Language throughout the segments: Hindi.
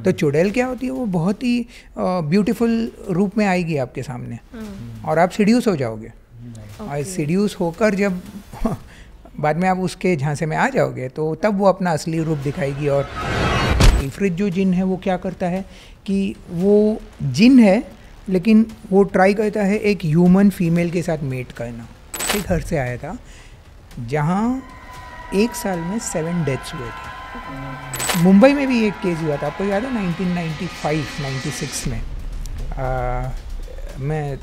तो चुड़ैल क्या होती है, वो बहुत ही ब्यूटीफुल रूप में आएगी आपके सामने और आप सीड्यूस हो जाओगे। और सीड्यूस होकर जब बाद में आप उसके झांसे में आ जाओगे तो तब वो अपना असली रूप दिखाएगी। और इफरित जो जिन है वो क्या करता है कि वो जिन है लेकिन वो ट्राई करता है एक ह्यूमन फीमेल के साथ मेट करना। एक घर से आया था जहाँ एक साल में 7 डेथ्स हुए थे। मुंबई में भी एक केस हुआ था, आपको याद है 1995-96 में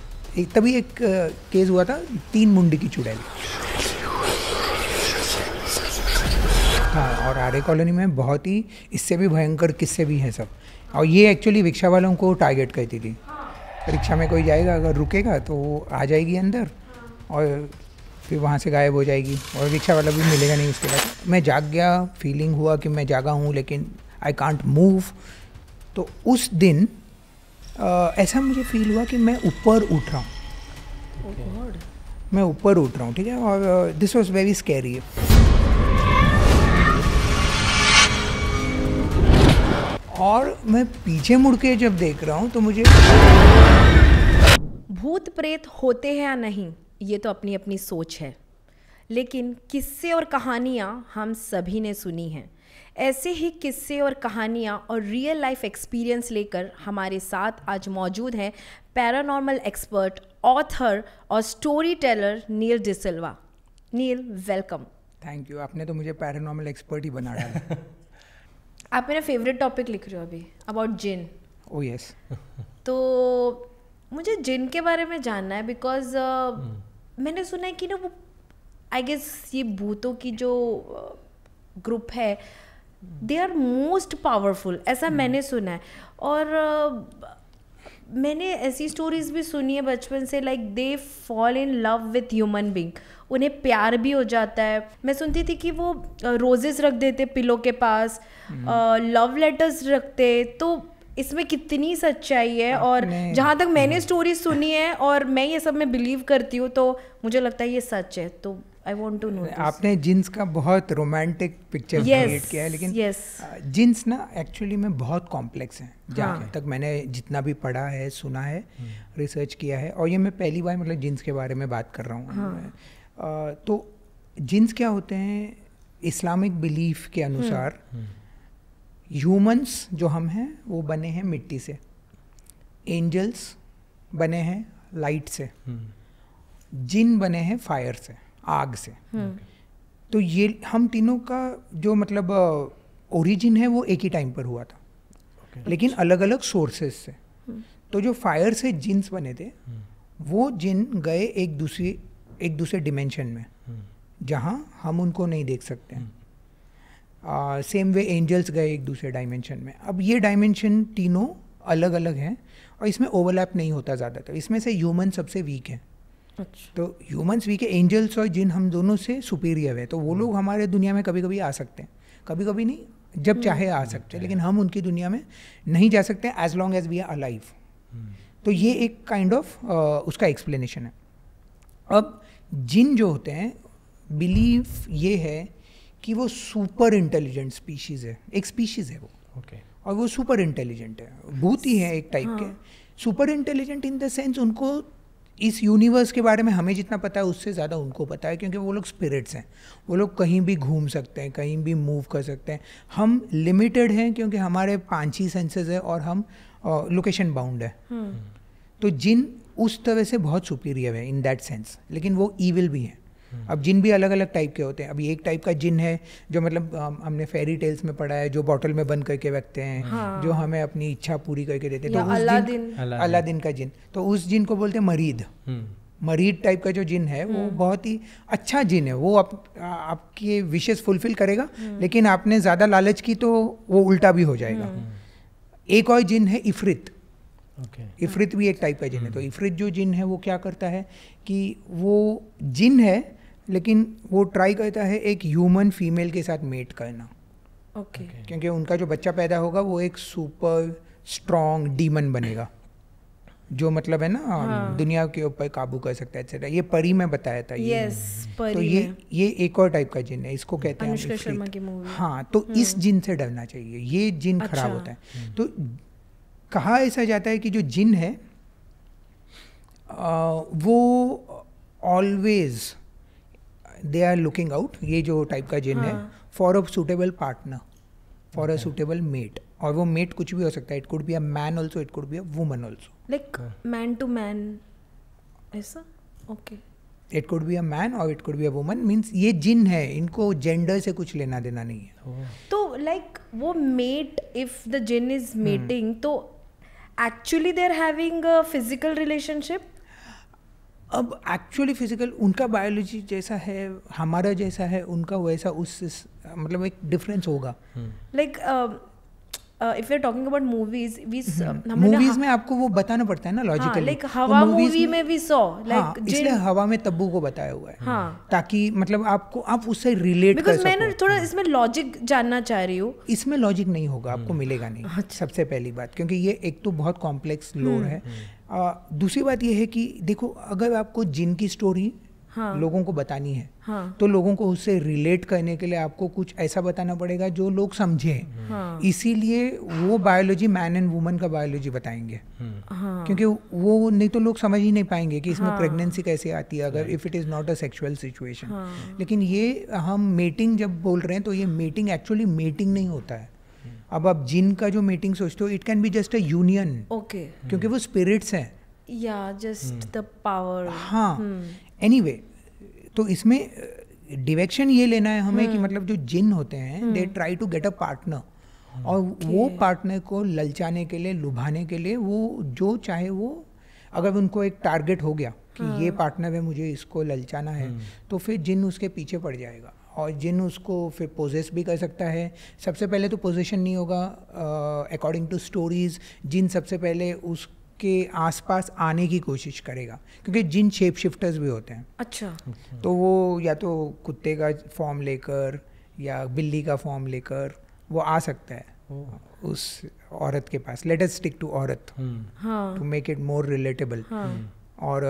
तभी एक केस हुआ था 3 मुंडी की चुड़ैल। हाँ, और आर्य कॉलोनी में बहुत ही इससे भी भयंकर किस्से भी हैं सब। और ये एक्चुअली रिक्शा वालों को टारगेट करती थी। रिक्शा में कोई जाएगा, अगर रुकेगा तो वो आ जाएगी अंदर और फिर वहाँ से गायब हो जाएगी और रिक्शा वाला भी मिलेगा नहीं उसके बाद। मैं जाग गया, फीलिंग हुआ कि मैं जागा हूँ लेकिन आई कांट मूव। तो उस दिन ऐसा मुझे फील हुआ कि मैं ऊपर उठ रहा हूँ। मैं ऊपर उठ रहा हूँ, ठीक है। और दिस वॉज वेरी स्कैरी। और मैं पीछे मुड़ के जब देख रहा हूँ तो मुझे भूत प्रेत होते हैं या नहीं ये तो अपनी अपनी सोच है, लेकिन किस्से और कहानियाँ हम सभी ने सुनी हैं। ऐसे ही किस्से और कहानियाँ और रियल लाइफ एक्सपीरियंस लेकर हमारे साथ आज मौजूद हैं पैरानॉर्मल एक्सपर्ट, ऑथर और story teller Neil D'Silva. Neil, welcome. Thank you. आपने तो मुझे पैरानॉर्मल एक्सपर्ट ही बना डाला। आप मेरा फेवरेट टॉपिक लिख रहे हो अभी, अबाउट जिन। Oh yes. तो मुझे जिन के बारे में जानना है बिकॉज मैंने सुना है कि ना वो आई गेस ये भूतों की जो ग्रुप है दे आर मोस्ट पावरफुल, ऐसा मैंने सुना है। और मैंने ऐसी स्टोरीज भी सुनी है बचपन से, like they fall in love with human being, उन्हें प्यार भी हो जाता है। मैं सुनती थी कि वो रोजेस रख देते पिलो के पास, लव लेटर्स रखते। तो इसमें कितनी सच्चाई है? और जहाँ तक मैंने स्टोरी सुनी है और मैं ये सब में बिलीव करती हूँ तो मुझे लगता है ये सच है। तो आई वांट टू नो। आपने जिन्स का बहुत रोमांटिक पिक्चर क्रिएट किया है, लेकिन जिन्स ना एक्चुअली में बहुत कॉम्प्लेक्स हैं। जहाँ तक मैंने जितना भी पढ़ा है, सुना है, रिसर्च किया है, और ये मैं पहली बार मतलब जिन्स के बारे में बात कर रहा हूँ। तो जिन्स क्या होते हैं, इस्लामिक बिलीफ के अनुसार ह्यूमंस जो हम हैं वो बने हैं मिट्टी से, एंजल्स बने हैं लाइट से, जिन बने हैं फायर से, आग से। तो ये हम तीनों का जो मतलब ओरिजिन है वो एक ही टाइम पर हुआ था, लेकिन अलग अलग सोर्सेस से। तो जो फायर से जिन्स बने थे वो जिन गए एक दूसरे डिमेंशन में जहाँ हम उनको नहीं देख सकते हैं। सेम वे एंजल्स गए एक दूसरे डायमेंशन में। अब ये डायमेंशन तीनों अलग अलग हैं और इसमें ओवरलैप नहीं होता ज़्यादातर। इसमें से ह्यूमन सबसे वीक है। तो ह्यूमंस वीक है, एंजल्स और जिन हम दोनों से सुपीरियर है। तो वो लोग हमारे दुनिया में कभी कभी आ सकते हैं, कभी कभी नहीं, जब चाहे आ सकते हैं, लेकिन हम उनकी दुनिया में नहीं जा सकते as long as we are alive. तो ये एक काइंड ऑफ उसका एक्सप्लेनेशन है। अब जिन जो होते हैं, बिलीफ ये है कि वो सुपर इंटेलिजेंट स्पीशीज़ है, एक स्पीशीज़ है वो, और वो सुपर इंटेलिजेंट है। भूत ही है एक टाइप के। Super intelligent in the sense उनको इस यूनिवर्स के बारे में हमें जितना पता है उससे ज़्यादा उनको पता है, क्योंकि वो लोग स्पिरिट्स हैं। वो लोग कहीं भी घूम सकते हैं, कहीं भी मूव कर सकते हैं। हम लिमिटेड हैं क्योंकि हमारे 5 ही सेंसेस है और हम लोकेशन बाउंड है। तो जिन उस तरह से बहुत सुपीरियर है इन दैट सेंस, लेकिन वो ईविल भी हैं। अब जिन भी अलग अलग टाइप के होते हैं। अभी एक टाइप का जिन है जो मतलब हमने फेरी टेल्स में पढ़ा है, जो बॉटल में बंद करके रखते हैं, जो हमें अपनी इच्छा पूरी करके देते हैं। तो अलादीन का जिन, तो उस जिन को बोलते हैं मरीद। मरीद टाइप का जो जिन है वो बहुत ही अच्छा जिन है। वो आपकी विशेस फुलफिल करेगा, लेकिन आपने ज़्यादा लालच की तो वो उल्टा भी हो जाएगा। एक और जिन है इफरित। इफरित भी एक टाइप का जिन है। तो इफरित जो जिन है वो क्या करता है कि वो जिन है लेकिन वो ट्राई करता है एक ह्यूमन फीमेल के साथ मेट करना। क्योंकि उनका जो बच्चा पैदा होगा वो एक सुपर स्ट्रॉन्ग डीमन बनेगा, जो मतलब है ना दुनिया के ऊपर काबू कर सकता है एक्सेट्रा। ये परी में बताया था ये। परी तो ये एक और टाइप का जिन है, इसको कहते हैं अनुष्का शर्मा की मूवी। हाँ, तो इस जिन से डरना चाहिए, ये जिन खराब होता है। तो कहा ऐसा जाता है कि जो जिन है वो always they are looking out, ये जो टाइप का जिन है, for a suitable partner, for a suitable mate. और वो मेट कुछ भी हो सकता है, it could be a man also, it could be a woman also, like man to man ऐसा। Okay, it could be a man और it could be a woman, means ये जिन है, इनको जेंडर से कुछ लेना देना नहीं है। तो लाइक वो मेट, इफ द जिन इज मेटिंग, तो actually they are having a physical relationship. अब एक्चुअली फिजिकल उनका बायोलॉजी जैसा है, हमारा जैसा है, उनका वैसा उस मतलब एक डिफरेंस होगा। Like if you are talking about movies, movies में आपको वो बताना पड़ता है ना लॉजिकली। लाइक हवा मूवी में भी सॉ लाइक इसलिए हवा में तब्बू को बताया हुआ है, ताकि मतलब आप उससे रिलेट कर सको। मैं थोड़ा इसमें लॉजिक जानना चाह रही हूँ। इसमें लॉजिक नहीं होगा, आपको मिलेगा नहीं, सबसे पहली बात, क्योंकि ये एक तो बहुत कॉम्प्लेक्स लोर है। दूसरी बात ये है कि देखो, अगर आपको जिन की स्टोरी लोगों को बतानी है, तो लोगों को उससे रिलेट करने के लिए आपको कुछ ऐसा बताना पड़ेगा जो लोग समझे। इसीलिए वो बायोलॉजी, मैन एंड वुमन का बायोलॉजी बताएंगे, क्योंकि वो नहीं तो लोग समझ ही नहीं पाएंगे कि इसमें प्रेगनेंसी कैसे आती है, अगर if it is not a sexual situation. लेकिन ये हम मेटिंग जब बोल रहे हैं, तो ये मेटिंग एक्चुअली मेटिंग नहीं होता है। अब आप जिन का जो मीटिंग सोचते हो, it can be just a union, क्योंकि वो स्पिरिट्स हैं, या जस्ट द पावर। हाँ, एनीवे, तो इसमें डायरेक्शन ये लेना है हमें कि मतलब जो जिन होते हैं, they try to get a partner, और वो पार्टनर को ललचाने के लिए, लुभाने के लिए, वो जो चाहे वो, अगर उनको एक टारगेट हो गया कि ये पार्टनर है, मुझे इसको ललचाना है, तो फिर जिन उसके पीछे पड़ जाएगा, और जिन उसको फिर पोजेस भी कर सकता है। सबसे पहले तो पोजेशन नहीं होगा, अकॉर्डिंग टू स्टोरीज जिन सबसे पहले उसके आसपास आने की कोशिश करेगा, क्योंकि जिन शेप शिफ्टर्स भी होते हैं। अच्छा। तो वो या तो कुत्ते का फॉर्म लेकर या बिल्ली का फॉर्म लेकर वो आ सकता है उस औरत के पास। लेट अस स्टिक टू औरत to make it more relatable. और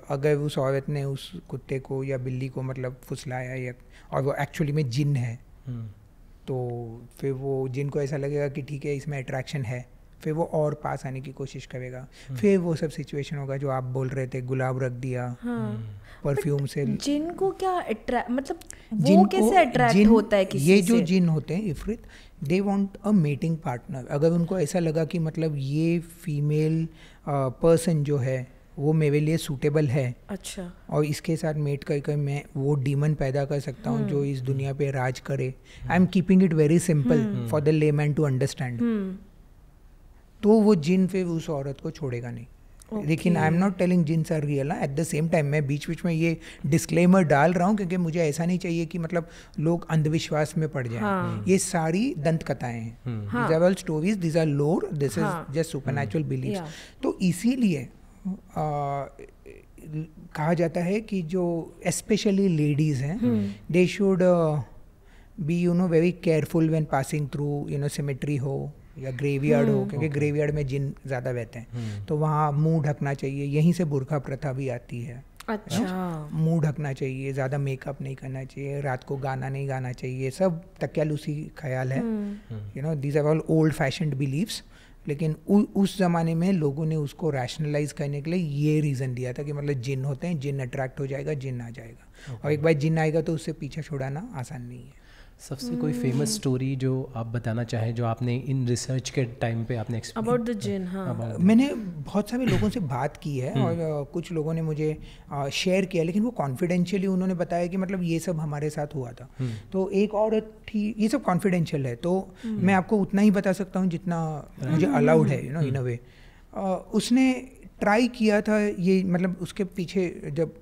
अगर उस औरत ने उस कुत्ते को या बिल्ली को मतलब फुसलाया, या और वो एक्चुअली में जिन है, तो फिर वो जिन को ऐसा लगेगा कि ठीक है, इसमें अट्रैक्शन है, फिर वो और पास आने की कोशिश करेगा। फिर वो सब सिचुएशन होगा जो आप बोल रहे थे, गुलाब रख दिया, परफ्यूम से। जिन को क्या मतलब वो कैसे अट्रैक्ट होता है किसी से? ये जो जिन होते हैं इफरित, they want a meeting partner. अगर उनको ऐसा लगा कि मतलब ये फीमेल पर्सन जो है वो मेरे लिए सूटेबल है, अच्छा, और इसके साथ मेट करके मैं वो डीमन पैदा कर सकता हूँ जो इस दुनिया पे राज करे। I am keeping it very simple for the layman to understand. तो वो जिन फिर उस औरत को छोड़ेगा नहीं। लेकिन I am not telling jinns are real. At the same time मैं बीच बीच में ये डिस्क्लेमर डाल रहा हूँ, क्योंकि मुझे ऐसा नहीं चाहिए कि मतलब लोग अंधविश्वास में पड़ जाएं। ये सारी दंत कथाएं हैं, these are all stories, these are lore, this is just supernatural believes. तो इसीलिए कहा जाता है कि जो स्पेशली लेडीज हैं, they should be very careful when passing through symmetry हो या ग्रेवयार्ड हो, क्योंकि ग्रेवयार्ड में जिन ज़्यादा रहते हैं, तो वहाँ मुंह ढकना चाहिए। यहीं से बुर्का प्रथा भी आती है। अच्छा, मुंह ढकना चाहिए, ज़्यादा मेकअप नहीं करना चाहिए, रात को गाना नहीं गाना चाहिए, सब तक्यालूसी ख्याल है। These are all old fashioned beliefs. लेकिन उस ज़माने में लोगों ने उसको रैशनलाइज करने के लिए ये रीज़न दिया था कि मतलब जिन होते हैं, जिन अट्रैक्ट हो जाएगा, जिन आ जाएगा। और एक बार जिन आएगा तो उससे पीछे छुड़ाना आसान नहीं है। सबसे कोई फेमस स्टोरी जो आप बताना चाहें, जो आपने इन रिसर्च के टाइम पे आपने अबाउट द जिन? हाँ, मैंने बहुत सारे लोगों से बात की है और कुछ लोगों ने मुझे शेयर किया, लेकिन वो कॉन्फिडेंशियली उन्होंने बताया कि मतलब ये सब हमारे साथ हुआ था। तो एक औरत थी, ये सब कॉन्फिडेंशियल है, तो मैं आपको उतना ही बता सकता हूँ जितना मुझे अलाउड है, इन अ वे। उसने ट्राई किया था ये, मतलब उसके पीछे जब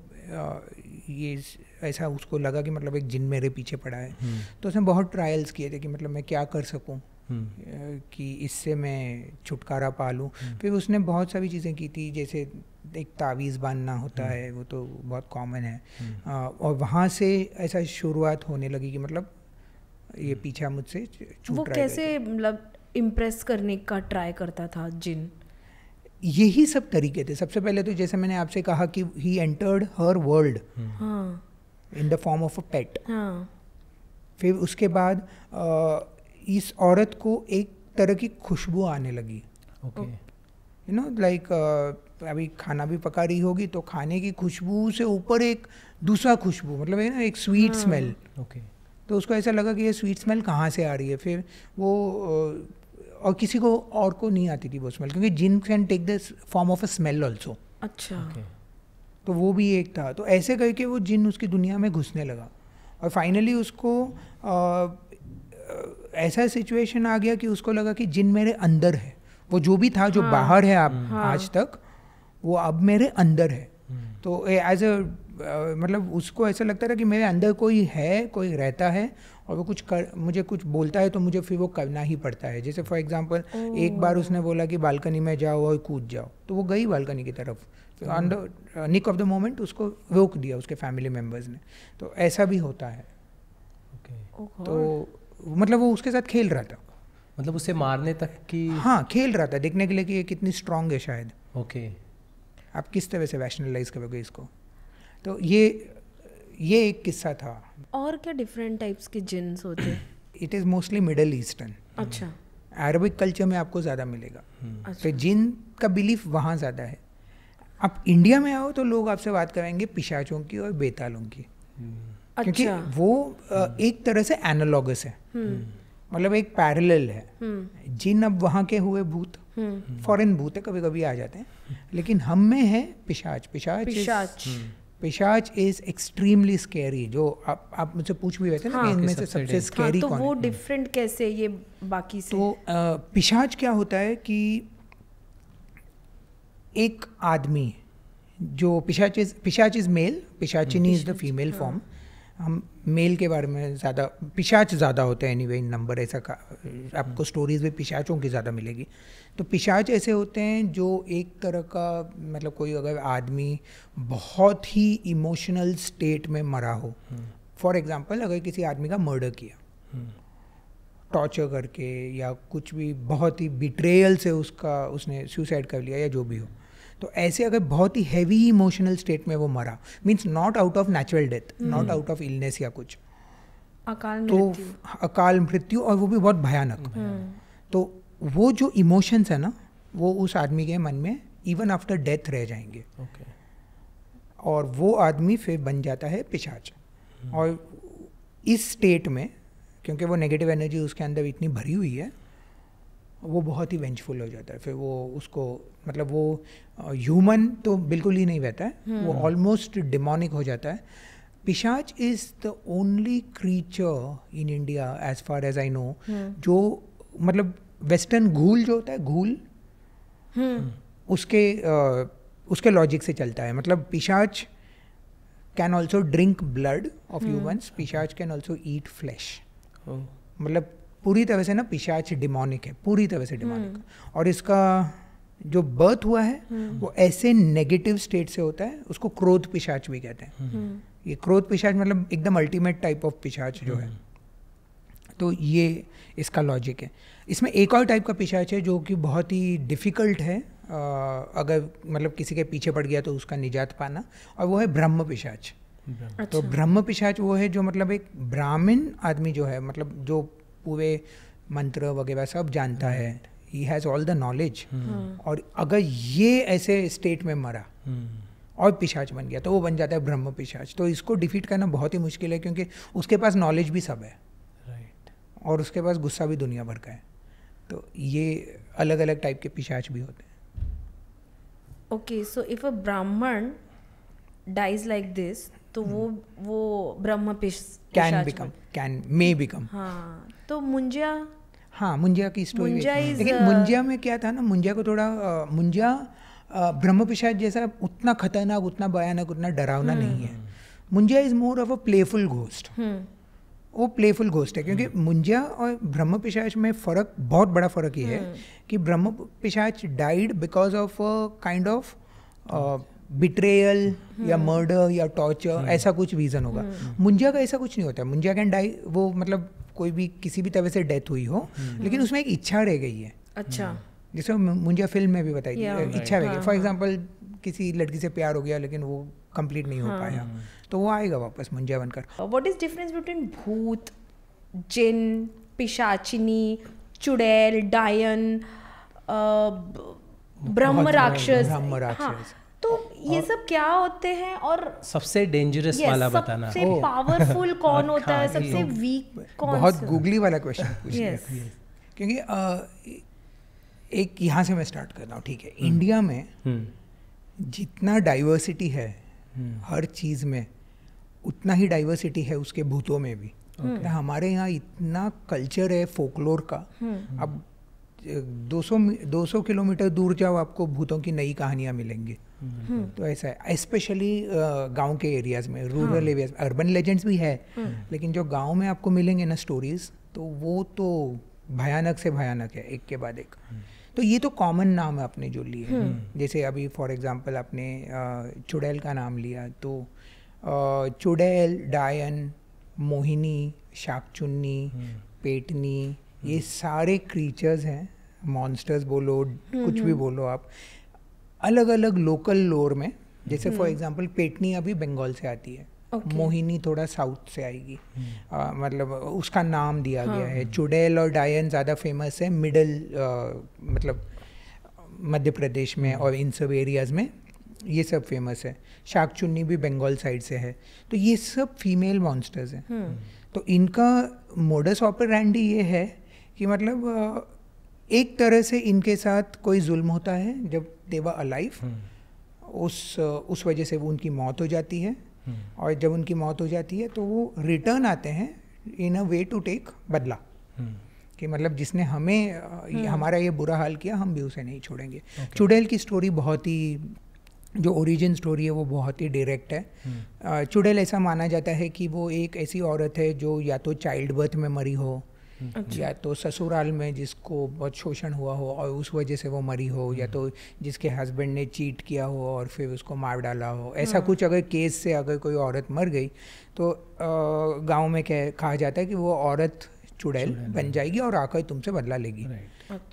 ये ऐसा उसको लगा कि मतलब एक जिन मेरे पीछे पड़ा है, तो उसने बहुत ट्रायल्स किए थे कि मतलब मैं क्या कर सकूं कि इससे मैं छुटकारा पा लूं। फिर उसने बहुत सारी चीज़ें की थी, जैसे एक तावीज़ बांधना होता है, वो तो बहुत कॉमन है। और वहाँ से ऐसा शुरुआत होने लगी कि मतलब ये पीछा मुझसे छूट रहा है। वो कैसे मतलब इम्प्रेस करने का ट्राई करता था जिन? यही सब तरीके थे। सबसे पहले तो जैसे मैंने आपसे कहा कि he entered her world in the form of a pet. फिर उसके बाद इस औरत को एक तरह की खुशबू आने लगी, यू नो लाइक अभी खाना भी पका रही होगी तो खाने की खुशबू से ऊपर एक दूसरा खुशबू, मतलब है ना एक स्वीट स्मेल। तो उसको ऐसा लगा कि ये स्वीट स्मेल कहाँ से आ रही है। फिर वो और किसी को और को नहीं आती थी वो स्मेल, क्योंकि जिन can take the form of a smell also. अच्छा। तो वो भी एक था। तो ऐसे करके वो जिन उसकी दुनिया में घुसने लगा और फाइनली उसको ऐसा सिचुएशन आ गया कि उसको लगा कि जिन मेरे अंदर है, वो जो भी था जो बाहर है आज तक, वो अब मेरे अंदर है। तो एज अ मतलब उसको ऐसा लगता था कि मेरे अंदर कोई है, कोई रहता है और वो मुझे कुछ बोलता है तो मुझे फिर वो करना ही पड़ता है। जैसे फॉर एग्जांपल एक बार उसने बोला कि बालकनी में जाओ और कूद जाओ, तो वो गई बालकनी की तरफ। On the nick of the moment उसको रोक दिया उसके फैमिली मेम्बर्स ने। तो ऐसा भी होता है। तो मतलब वो उसके साथ खेल रहा था, मतलब उसे मारने तक की। हाँ, खेल रहा था, देखने के लिए कि ये कितनी स्ट्रांग है शायद। ओके। आप किस तरह से रैशनलाइज करोगे इसको। तो ये एक किस्सा था। और क्या डिफरेंट टाइप्स के जिन्स होते हैं? It is mostly middle eastern. अच्छा। अरबिक कल्चर में आपको ज़्यादा मिलेगा। तो जिन का बिलीफ वहाँ ज़्यादा है। आप इंडिया में आओ तो लोग आपसे बात करेंगे पिशाचों की और बेतालों की। क्योंकि वो एक तरह से एनालॉगस है, मतलब एक पैरेलल है। जिन अब वहाँ के हुए भूत, फॉरेन भूत है, कभी कभी आ जाते हैं, लेकिन हम में है पिशाच। पिशाच इज एक्सट्रीमली स्कैरी। जो आप मुझसे पूछ भी रहे थे ना कि इनमें से सबसे स्कैरी कौन है। तो वो डिफरेंट कैसे ये बाकी से? तो पिशाच क्या होता है कि एक आदमी जो पिशाच इज मेल, पिशाचिनी इज द फीमेल फॉर्म। हम मेल के बारे में ज़्यादा, पिशाच ज़्यादा होते हैं एनीवे इन नंबर। ऐसा आपको स्टोरीज में पिशाचों की ज़्यादा मिलेगी। तो पिशाच ऐसे होते हैं जो एक तरह का, मतलब कोई अगर आदमी बहुत ही इमोशनल स्टेट में मरा हो, फॉर एग्जांपल अगर किसी आदमी का मर्डर किया टॉर्चर करके या कुछ भी, बहुत ही बिट्रेयल से उसने सुसाइड कर लिया या जो भी हो, तो ऐसे अगर बहुत ही हैवी इमोशनल स्टेट में वो मरा, means not out of natural death, not out of illness या कुछ, अकाल मृत्यु, और वो भी बहुत भयानक। तो वो जो इमोशंस है ना, वो उस आदमी के मन में इवन आफ्टर डेथ रह जाएंगे। और वो आदमी फिर बन जाता है पिशाच। और इस स्टेट में, क्योंकि वो नेगेटिव एनर्जी उसके अंदर इतनी भरी हुई है, वो बहुत ही वेंचफुल हो जाता है। फिर वो उसको, मतलब वो ह्यूमन तो बिल्कुल ही नहीं रहता है, वो ऑलमोस्ट डिमोनिक हो जाता है। Pishach is the only creature in India as far as I know, जो मतलब वेस्टर्न घूल जो होता है, घूल उसके लॉजिक से चलता है। मतलब पिशाच can also drink blood of humans, पिशाच कैन ऑल्सो ईट फ्लैश। मतलब पूरी तरह से ना पिशाच डिमोनिक है, पूरी तरह से डिमोनिक। और इसका जो बर्थ हुआ है वो ऐसे नेगेटिव स्टेट से होता है, उसको क्रोध पिशाच भी कहते हैं। ये क्रोध पिशाच मतलब एकदम अल्टीमेट टाइप ऑफ पिशाच जो है। तो ये इसका लॉजिक है। इसमें एक और टाइप का पिशाच है जो कि बहुत ही डिफ़िकल्ट है, अगर मतलब किसी के पीछे पड़ गया तो उसका निजात पाना, और वो है ब्रह्म पिशाच। तो ब्रह्म पिशाच वो है जो मतलब एक ब्राह्मण आदमी जो है, मतलब जो पूरे मंत्र वगैरह सब जानता है, he has all the knowledge, और अगर ये ऐसे स्टेट में मरा और पिशाच बन गया तो वो बन जाता है ब्रह्म पिशाच। तो इसको डिफीट करना बहुत ही मुश्किल है, क्योंकि उसके पास नॉलेज भी सब है, और उसके पास गुस्सा भी दुनिया भर का है। तो ये अलग अलग टाइप के पिशाच भी होते हैं। ओके, सो इफ अ ब्राह्मण डाइज लाइक दिस, तो वो ब्रह्म मे बिकम। हाँ, तो मुंजिया, हाँ मुंजिया की स्टोरी, लेकिन मुंजिया में क्या था ना, मुंजिया को थोड़ा मुंजिया ब्रह्म पिशाच जैसा उतना खतरनाक, उतना भयानक, उतना डरावना नहीं है। Munjya is more of a playful ghost. वो प्लेफुल घोस्ट है, क्योंकि मुंजिया और ब्रह्म पिशाच में फ़र्क, बहुत बड़ा फ़र्क ये है कि ब्रह्म पिशाच died because of kind of betrayal या मर्डर या टॉर्चर, ऐसा कुछ रीज़न होगा। मुंजिया का ऐसा कुछ नहीं होता। मुंजिया कैन डाई, वो मतलब कोई भी किसी भी तरह से डेथ हुई हो, लेकिन उसमें एक इच्छा रह गई है। अच्छा, जैसे मुंजा फिल्म में भी बताई थी, इच्छा है फॉर एग्जांपल किसी लड़की से प्यार हो गया लेकिन वो कंप्लीट नहीं हो पाया, तो वो आएगा वापस मुंजा बनकर. व्हाट इज डिफरेंस बिटवीन भूत, जिन, पिशाचिनी, चुड़ैल, डायन, ब्रह्म राक्षस? तो ये सब क्या होते हैं और सबसे डेंजरस वाला बताना, सबसे पावरफुल कौन होता है, सबसे वीक कौन? बहुत गूगली वाला क्वेश्चन पूछ लिया, क्योंकि एक यहाँ से मैं स्टार्ट कर रहा हूँ, ठीक है. इंडिया में जितना डाइवर्सिटी है हर चीज़ में, उतना ही डाइवर्सिटी है उसके भूतों में भी. हमारे यहाँ इतना कल्चर है फोकलोर का. अब 200 किलोमीटर दूर जाओ, आपको भूतों की नई कहानियाँ मिलेंगी. तो ऐसा है, स्पेशली गांव के एरियाज में, रूरल एरियाज. अर्बन लेजेंड्स भी है, लेकिन जो गांव में आपको मिलेंगे ना स्टोरीज, तो वो तो भयानक से भयानक है, एक के बाद एक. तो ये तो कॉमन नाम है आपने जो लिए. जैसे अभी फॉर एग्जांपल आपने चुड़ैल का नाम लिया, तो चुड़ैल, डायन, मोहिनी, शाकचुन्नी, पेटनी, ये सारे क्रीचर्स हैं. मॉन्स्टर्स बोलो, कुछ भी बोलो आप, अलग अलग लोकल लोर में. जैसे फॉर एग्जांपल पेटनी अभी बंगाल से आती है, मोहिनी थोड़ा साउथ से आएगी, मतलब उसका नाम दिया गया है. चुड़ैल और डायन ज़्यादा फेमस है मिडल, मतलब मध्य प्रदेश में और इन सब एरियाज़ में ये सब फेमस है. शाकचुन्नी भी बंगाल साइड से है. तो ये सब फीमेल मॉन्स्टर्स हैं. तो इनका मोडस ऑपरेंडी ये है कि मतलब एक तरह से इनके साथ कोई जुल्म होता है जब दे वर अलाइव, उस वजह से वो उनकी मौत हो जाती है. और जब उनकी मौत हो जाती है तो वो रिटर्न आते हैं इन अ वे टू टेक बदला, कि मतलब जिसने हमें हमारा ये बुरा हाल किया, हम भी उसे नहीं छोड़ेंगे. चुड़ैल की स्टोरी बहुत ही, जो ओरिजिन स्टोरी है वो बहुत ही डायरेक्ट है. चुड़ैल ऐसा माना जाता है कि वो एक ऐसी औरत है जो या तो चाइल्ड बर्थ में मरी हो, या तो ससुराल में जिसको बहुत शोषण हुआ हो और उस वजह से वो मरी हो, या तो जिसके हस्बैंड ने चीट किया हो और फिर उसको मार डाला हो. ऐसा कुछ अगर केस से अगर कोई औरत मर गई तो गांव में कहा जाता है कि वो औरत चुड़ैल बन जाएगी और आकर तुमसे बदला लेगी.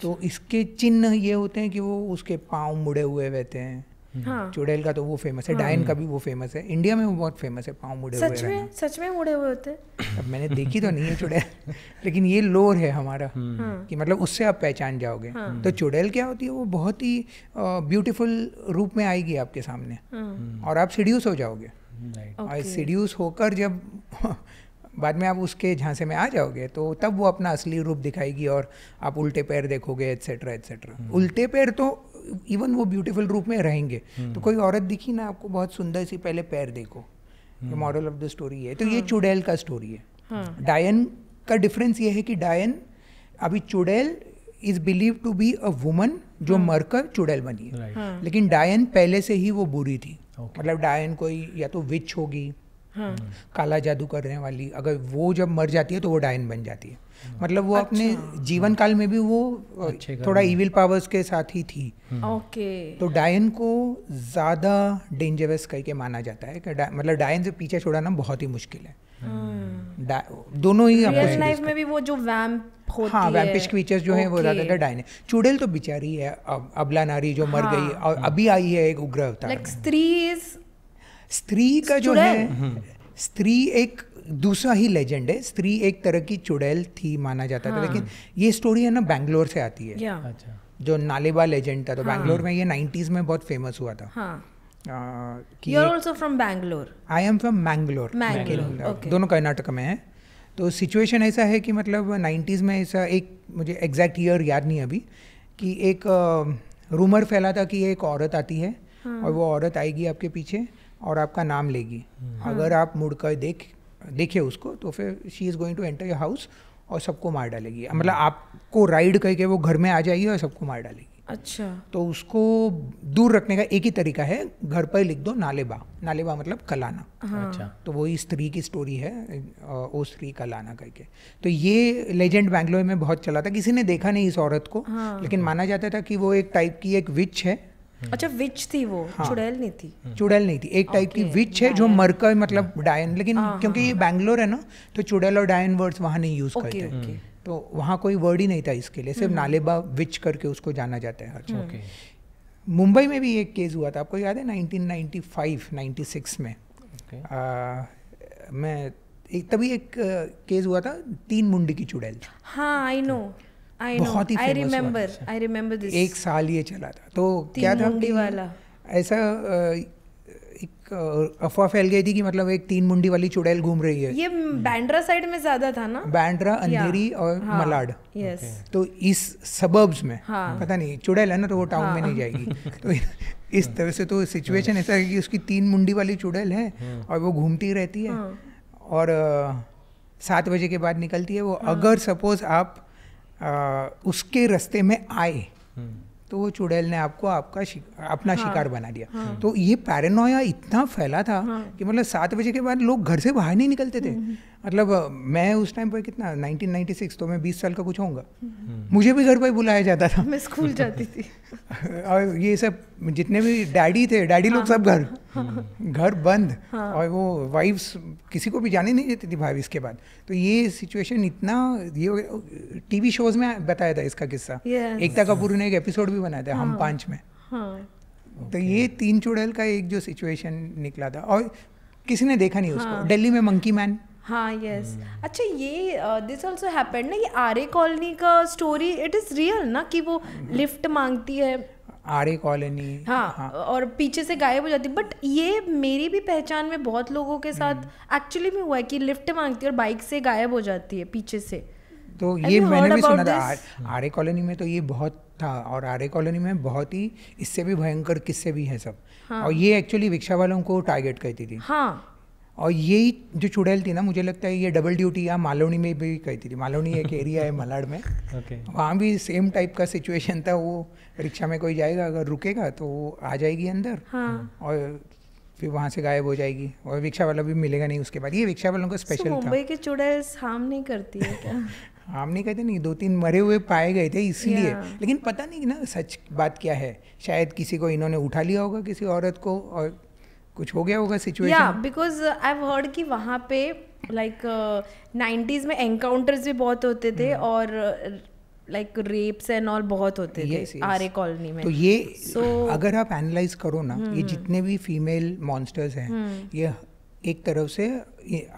तो इसके चिन्ह ये होते हैं कि वो उसके पाँव मुड़े हुए रहते हैं. चुड़ैल का तो वो फेमस है, डायन का भी वो फेमस है. इंडिया में वो बहुत फेमस है, पाँव मुड़े हुए. सच में मुड़े हुए होते? अब मैंने देखी तो नहीं है चुड़ैल, लेकिन ये लोर है हमारा कि मतलब उससे आप पहचान जाओगे. तो चुड़ैल क्या होती है, वो बहुत ही ब्यूटीफुल रूप में आएगी आपके सामने और आप सीड्यूस हो जाओगे. और सीड्यूस होकर जब बाद में आप उसके झांसे में आ जाओगे तो तब वो अपना असली रूप दिखाएगी और आप उल्टे पैर देखोगे, एट्सेट्रा एट्सेट्रा. उल्टे पैर तो इवन वो ब्यूटीफुल रूप में रहेंगे. तो कोई औरत दिखी ना आपको बहुत सुंदर सी, पहले पैर देखो. मॉरल ऑफ द स्टोरी है. तो ये चुड़ैल का स्टोरी है. डायन का डिफरेंस ये है कि डायन, अभी churail is believe to be a woman जो मरकर चुड़ैल बनी है, लेकिन डायन पहले से ही वो बुरी थी. मतलब डायन कोई या तो विच होगी, काला जादू करने वाली, अगर वो जब मर जाती है तो वो डायन बन जाती है. मतलब वो अपने जीवन काल में भी वो थोड़ा इविल पावर्स के साथ ही थी. तो डायन को ज़्यादा डेंजरस करके माना जाता है कि मतलब डायन से पीछे छुड़ाना बहुत ही मुश्किल है. दोनों ही रियल लाइफ में भी वो जो वैम्प होती है, वैम्पिश क्रीचर्स जो हैं वो ज़्यादातर डायन है. चुड़ैल तो बेचारी है, अबला नारी जो मर गई और अभी आई है एक उग्र अवतार. स्त्री का जो है, स्त्री एक दूसरा ही लेजेंड है. स्त्री एक तरह की चुड़ैल थी माना जाता था. लेकिन ये स्टोरी है ना बैंगलोर से आती है. अच्छा. जो नालेबा लेजेंड था, तो बैंगलोर में ये 90s में बहुत फेमस हुआ था. You are also from Bangalore? I am from Mangalore. दोनों कर्नाटक में है. तो सिचुएशन ऐसा है कि मतलब 90s में ऐसा एक, मुझे एग्जैक्ट ईयर याद नहीं अभी, कि एक रूमर फैला था कि एक औरत आती है और वो औरत आएगी आपके पीछे और आपका नाम लेगी. अगर आप मुड़कर देखे उसको तो फिर she is going to enter your house और सबको मार डालेगी. मतलब आपको राइड करके वो घर में आ जाएगी और सबको मार डालेगी. अच्छा. तो उसको दूर रखने का एक ही तरीका है, घर पर लिख दो नालेबा. नालेबा मतलब कलाना. अच्छा. तो वही स्त्री की स्टोरी है, वो स्त्री कलाना करके. तो ये लेजेंड बैंगलोर में बहुत चला था. किसी ने देखा नहीं इस औरत को, लेकिन माना जाता था कि वो एक टाइप की एक विच है. अच्छा, विच थी वो. चुड़ैल नहीं थी. चुड़ैल नहीं थी, एक टाइप की विच है जो मरकर, मतलब डायन. लेकिन क्योंकि ये बैंगलोर है ना, तो चुड़ैल और डायन वर्ड्स वहाँ नहीं यूज करते. तो वहाँ कोई वर्ड ही नहीं था इसके लिए, सिर्फ नालेबा विच करके उसको जाना जाता है हर जगह। मुंबई में भी एक केस हुआ था, आपको याद है 1995-96 में? मैं तभी एक केस हुआ था, 3 मुंडी की चुड़ैल। हाँ, आई नो, बहुत ही आई रिमेम्बर दिस। 1 साल ये चला था। तो क्या था कि वाला ऐसा एक अफवाह फैल गई थी कि मतलब एक 3 मुंडी वाली चुड़ैल घूम रही है। ये बैंड्रा साइड में ज्यादा था ना? बैंड्रा, अंधेरी और मलाड। यस। तो इस सबर्ब्स में पता नहीं, चुड़ैल है ना तो वो टाउन में नहीं जाएगी। तो इस तरह से तो सिचुएशन ऐसा है कि उसकी 3 मुंडी वाली चुड़ैल है और वो घूमती रहती है और 7 बजे के बाद निकलती है वो। अगर सपोज आप उसके रास्ते में आए तो वो चुड़ैल ने आपको अपना शिकार बना दिया। तो ये पैरानोया इतना फैला था कि मतलब 7 बजे के बाद लोग घर से बाहर नहीं निकलते थे। मतलब मैं उस टाइम पर कितना 1996, तो मैं 20 साल का कुछ होऊंगा, मुझे भी घर पर बुलाया जाता था। मैं स्कूल जाती थी और ये सब जितने भी डैडी थे, डैडी लोग सब घर बंद, और वो वाइफ्स किसी को भी जाने नहीं देती थी भाभी इसके बाद। तो ये सिचुएशन इतना, ये टीवी शोज में बताया था इसका किस्सा। एकता कपूर ने एक एपिसोड भी बनाया था, हम 5 में। तो ये 3 चुड़ैल का एक जो सिचुएशन निकला था, और किसी ने देखा नहीं उसको। दिल्ली में मंकी मैन। हाँ, यस। अच्छा, ये दिस ऑल्सो हैपेंड ना, ये आर्य कॉलोनी का स्टोरी, इट इज रियल ना, कि वो लिफ्ट मांगती है आर्य कॉलोनी। हाँ, और पीछे से गायब हो जाती है। बट ये मेरी भी पहचान में बहुत लोगों के साथ एक्चुअली में हुआ है कि लिफ्ट मांगती है और बाइक से गायब हो जाती है पीछे से। तो ये मैंने भी सुना था आर्य कॉलोनी में, तो ये बहुत था। और आर्य कॉलोनी में बहुत ही इससे भी भयंकर किस्से भी हैं सब। और ये एक्चुअली रिक्शा वालों को टारगेट करती थी। हाँ, और यही जो चुड़ैल थी ना, मुझे लगता है ये डबल ड्यूटी या मालवनी में भी कहती थी। मालवनी एक एरिया है मलाड में, वहाँ भी सेम टाइप का सिचुएशन था। वो रिक्शा में कोई जाएगा, अगर रुकेगा तो वो आ जाएगी अंदर, और फिर वहाँ से गायब हो जाएगी, और रिक्शा वाला भी मिलेगा नहीं उसके बाद। ये रिक्शा वालों का स्पेशल था। मुंबई की चुड़ैल हार्म नहीं करती है क्या? हार्म नहीं करते, नहीं, 2-3 मरे हुए पाए गए थे इसीलिए। लेकिन पता नहीं ना सच बात क्या है, शायद किसी को इन्होंने उठा लिया होगा, किसी औरत को, और कुछ हो गया होगा सिचुएशन। या बिकॉज आई हैव हर्ड कि वहाँ पे लाइक 90s में एनकाउंटर्स भी बहुत होते थे, और लाइक रेप्स एंड ऑल बहुत होते थे आर्य कॉलोनी में। तो ये अगर आप एनालाइज करो ना, ये जितने भी फीमेल मॉन्स्टर्स हैं, ये एक तरफ से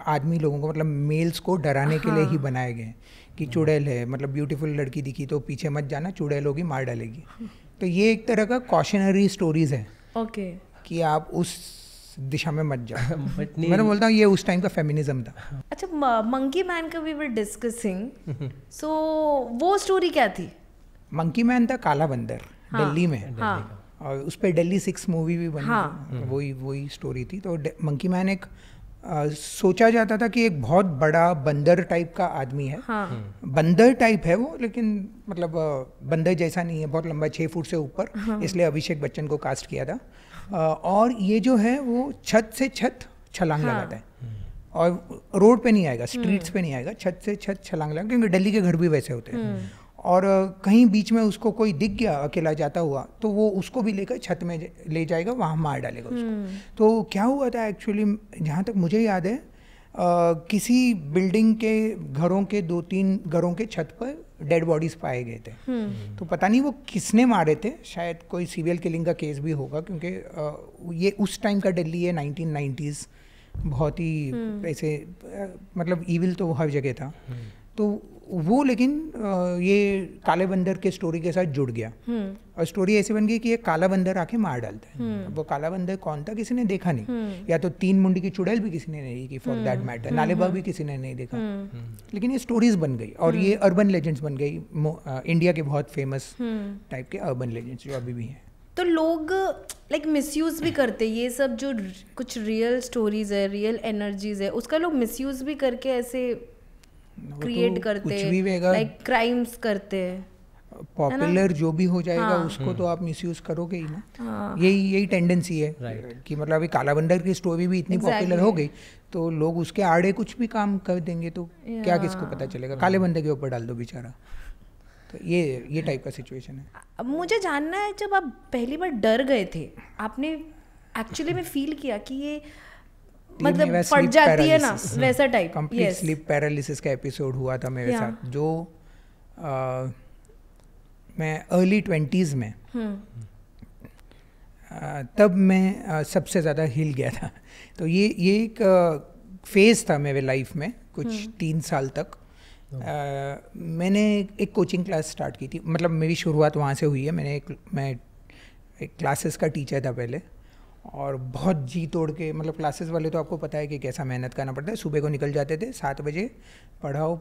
आदमी लोगों को, मतलब मेल्स को डराने के लिए ही बनाए गए हैं कि चुड़ैल है, मतलब ब्यूटीफुल लड़की दिखी तो पीछे मत जाना, चुड़ैल होगी, मार डालेगी। तो ये एक तरह का कॉशनरी स्टोरीज है कि आप उस दिशा में मत जाओ। मैंने बोलता हूँ ये उस टाइम का फेमिनिज्म था। अच्छा, मंकी मैन का वी वर डिस्कसिंग, सो वो स्टोरी क्या थी? मंकी मैन था काला बंदर, दिल्ली में। और उस पर दिल्ली 6 मूवी भी बनी, वही स्टोरी थी। तो मंकी मैन एक सोचा जाता था कि एक बहुत बड़ा बंदर टाइप का आदमी है। बंदर टाइप है वो, लेकिन मतलब बंदर जैसा नहीं है, बहुत लंबा, 6 फुट से ऊपर, इसलिए अभिषेक बच्चन को कास्ट किया था। और ये जो है वो छत से छत छलांग लगाता है, और रोड पे नहीं आएगा, स्ट्रीट्स पे नहीं आएगा, छत से छत छलांग लगाएगा, क्योंकि दिल्ली के घर भी वैसे होते हैं। और कहीं बीच में उसको कोई दिख गया अकेला जाता हुआ, तो वो उसको भी लेकर छत में ले जाएगा, वहाँ मार डालेगा उसको। तो क्या हुआ था एक्चुअली, जहाँ तक मुझे याद है, किसी बिल्डिंग के घरों के 2-3 घरों के छत पर डेड बॉडीज पाए गए थे। तो पता नहीं वो किसने मारे थे, शायद कोई सीरियल किलिंग का केस भी होगा, क्योंकि ये उस टाइम का दिल्ली है, 1990s, बहुत ही ऐसे मतलब ईविल तो हर जगह था। तो वो लेकिन ये काले बंदर के स्टोरी के साथ जुड़ गया, और स्टोरी ऐसे बन गई कि ये काला बंदर आके मार डालता है। वो काला बंदर कौन था किसी ने देखा नहीं, या तो 3 मुंडी की चुड़ैल भी किसी ने नहीं देखी, फॉर दैट मैटर नालेबा भी किसी ने नहीं देखा। लेकिन ये स्टोरीज बन गई, और ये अर्बन लेजेंड्स बन गई, इंडिया के बहुत फेमस टाइप के अर्बन लेजेंड्स जो अभी भी हैं। तो लोग लाइक मिसयूज भी करते, ये सब जो कुछ रियल स्टोरीज है, रियल एनर्जीज है, उसका लोग मिसयूज भी करके ऐसे क्रिएट करते, लाइक क्राइम्स करते हैं। पॉपुलर जो भी हो जाएगा उसको तो आप मिसयूज करोगे ही ना। यही टेंडेंसी है कि मतलब अभी काला बंदर की स्टोरी भी इतनी पॉपुलर हो गई, तो लोग उसके आड़े कुछ भी काम कर देंगे, तो क्या किसको पता चलेगा, काले बंदर के ऊपर डाल दो बेचारा। तो ये टाइप का सिचुएशन है। मुझे जानना है, जब आप पहली बार डर गए थे, आपने एक्चुअली में फील किया कि ये मतलब फट जाती है ना वैसा टाइप, कंप्लीट स्लीप पैरालिसिस का एपिसोड हुआ था मेरे साथ, जो मैं अर्ली 20s में तब मैं सबसे ज़्यादा हिल गया था। तो ये एक फेज़ था मेरे लाइफ में कुछ 3 साल तक। मैंने एक कोचिंग क्लास स्टार्ट की थी, मतलब मेरी शुरुआत वहाँ से हुई है। मैं एक क्लासेस का टीचर था पहले, और बहुत जी तोड़ के, मतलब क्लासेस वाले तो आपको पता है कि कैसा मेहनत करना पड़ता है। सुबह को निकल जाते थे 7 बजे, पढ़ाओ,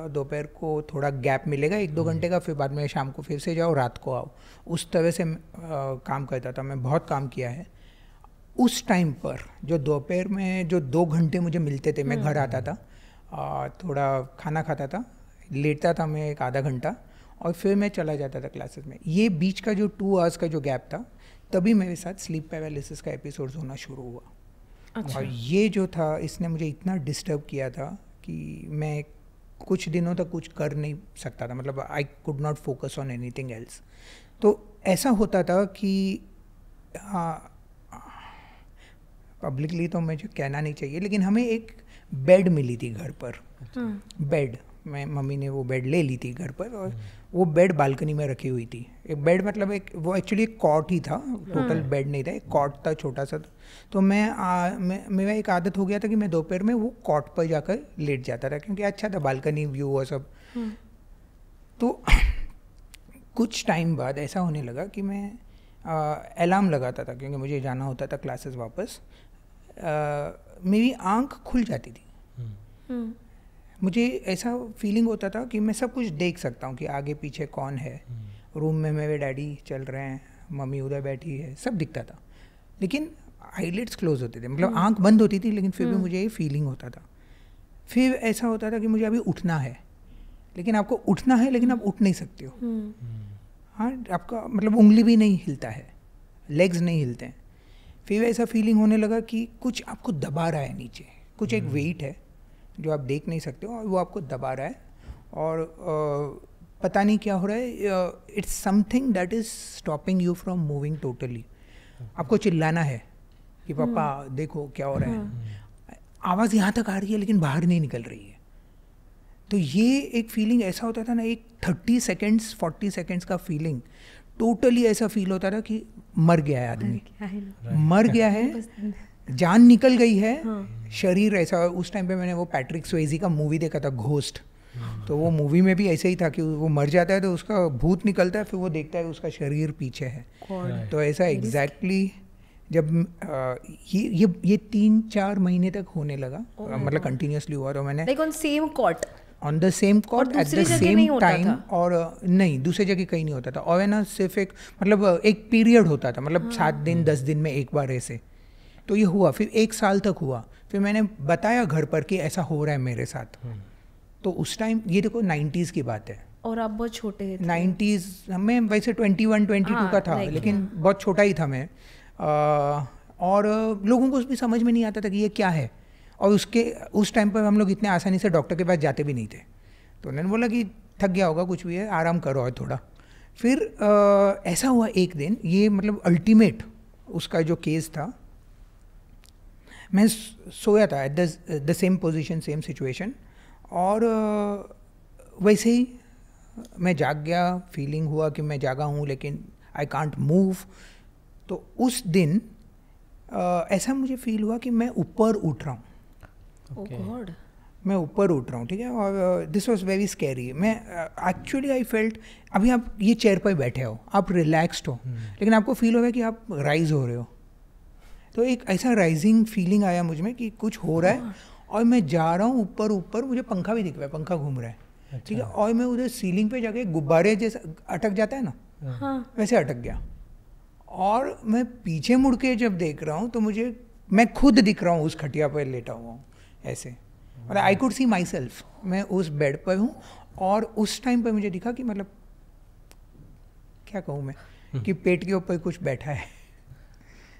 दोपहर को थोड़ा गैप मिलेगा 1-2 घंटे का, फिर बाद में शाम को फिर से जाओ, रात को आओ। उस तरह से काम करता था मैं, बहुत काम किया है। उस टाइम पर जो दोपहर में जो 2 घंटे मुझे मिलते थे, मैं घर आता था, थोड़ा खाना खाता था, लेटता था मैं 1 आधा घंटा, और फिर मैं चला जाता था क्लासेस में। ये बीच का जो 2 आवर्स का जो गैप था, तभी मेरे साथ स्लीप पैरालिसिस का एपिसोड्स होना शुरू हुआ। अच्छा। और ये जो था, इसने मुझे इतना डिस्टर्ब किया था कि मैं कुछ दिनों तक कुछ कर नहीं सकता था, मतलब I could not focus on anything else. तो ऐसा होता था कि पब्लिकली तो मुझे कहना नहीं चाहिए, लेकिन हमें एक बेड मिली थी घर पर। बेड, मम्मी ने वो बेड ले ली थी घर पर, और वो बेड बालकनी में रखी हुई थी। एक बेड मतलब वो एक्चुअली एक कॉट ही था, टोटल बेड नहीं था, एक कॉट था छोटा सा। तो मेरा एक आदत हो गया था कि मैं दोपहर में वो कॉट पर जाकर लेट जाता था, क्योंकि अच्छा था, बालकनी व्यू और सब। तो कुछ टाइम बाद ऐसा होने लगा कि मैं अलार्म लगाता था, क्योंकि मुझे जाना होता था क्लासेस वापस। मेरी आँख खुल जाती थी। मुझे ऐसा फीलिंग होता था कि मैं सब कुछ देख सकता हूँ कि आगे पीछे कौन है, रूम में मेरे डैडी चल रहे हैं, मम्मी उधर बैठी है, सब दिखता था, लेकिन आईलिड्स क्लोज होते थे, मतलब आंख बंद होती थी, लेकिन फिर भी मुझे ये फीलिंग होता था। फिर ऐसा होता था कि मुझे अभी उठना है, लेकिन आपको उठना है, लेकिन आप उठ नहीं सकते हो। हाँ, आपका मतलब उंगली भी नहीं हिलता है, लेग्स नहीं हिलते हैं। फिर ऐसा फीलिंग होने लगा कि कुछ आपको दबा रहा है नीचे, कुछ एक वेट है जो आप देख नहीं सकते हो, और वो आपको दबा रहा है, और पता नहीं क्या हो रहा है। It's something that is stopping you from moving totally. आपको चिल्लाना है कि पापा देखो क्या हो रहा है। आवाज़ यहाँ तक आ रही है, लेकिन बाहर नहीं निकल रही है। तो ये एक फीलिंग ऐसा होता था ना, एक 30 सेकेंड्स 40 सेकेंड्स का फीलिंग, टोटली ऐसा फील होता था कि मर गया है आदमी, मर गया है, जान निकल गई है। शरीर ऐसा। उस टाइम पे मैंने वो पैट्रिक स्वेजी का मूवी देखा था, घोस्ट। तो वो मूवी में भी ऐसे ही था कि वो मर जाता है तो उसका भूत निकलता है, फिर वो देखता है उसका शरीर पीछे है। तो ऐसा एग्जैक्टली जब ये 3-4 महीने तक होने लगा, मतलब कंटिन्यूसली हुआ। तो मैंने on the same cot at the same time, और नहीं, दूसरी जगह कहीं नहीं होता था। और है ना, सिर्फ एक मतलब एक पीरियड होता था, मतलब 7 दिन 10 दिन में एक बार ऐसे। तो ये हुआ, फिर 1 साल तक हुआ। फिर मैंने बताया घर पर कि ऐसा हो रहा है मेरे साथ। तो उस टाइम, ये देखो 90s की बात है, और आप बहुत छोटे थे। 90s में वैसे 21-22 का था, लेकिन बहुत छोटा ही था मैं। और लोगों को भी समझ में नहीं आता था कि ये क्या है। और उस टाइम पर हम लोग इतने आसानी से डॉक्टर के पास जाते भी नहीं थे। तो उन्होंने बोला कि थक गया होगा, कुछ भी है, आराम करो और थोड़ा। फिर ऐसा हुआ एक दिन, ये मतलब अल्टीमेट उसका जो केस था। मैं सोया था eight the same position, same situation, और वैसे ही मैं जाग गया। फीलिंग हुआ कि मैं जागा हूँ, लेकिन आई कांट मूव। तो उस दिन ऐसा मुझे फील हुआ कि मैं ऊपर उठ रहा हूँ। मैं ऊपर उठ रहा हूँ, ठीक है। और दिस वॉज वेरी स्कैरी। मैं एक्चुअली आई फेल्ट, अभी आप ये चेयर पर बैठे हो, आप रिलैक्सड हो, लेकिन आपको फील हो रहा है कि आप राइज हो रहे हो। तो एक ऐसा राइजिंग फीलिंग आया मुझ में कि कुछ हो रहा है, और मैं जा रहा हूँ ऊपर। मुझे पंखा भी दिख रहा है, पंखा घूम रहा है, ठीक है। और मैं उधर सीलिंग पे जाके गुब्बारे जैसा अटक जाता है ना, वैसे अटक गया। और मैं पीछे मुड़ के जब देख रहा हूँ तो मैं खुद दिख रहा हूँ उस खटिया पर लेटा हुआ हूँ ऐसे, और I could see my self. मैं उस बेड पर हूँ, और उस टाइम पर मुझे दिखा कि मतलब क्या कहूँ मैं, कि पेट के ऊपर कुछ बैठा है।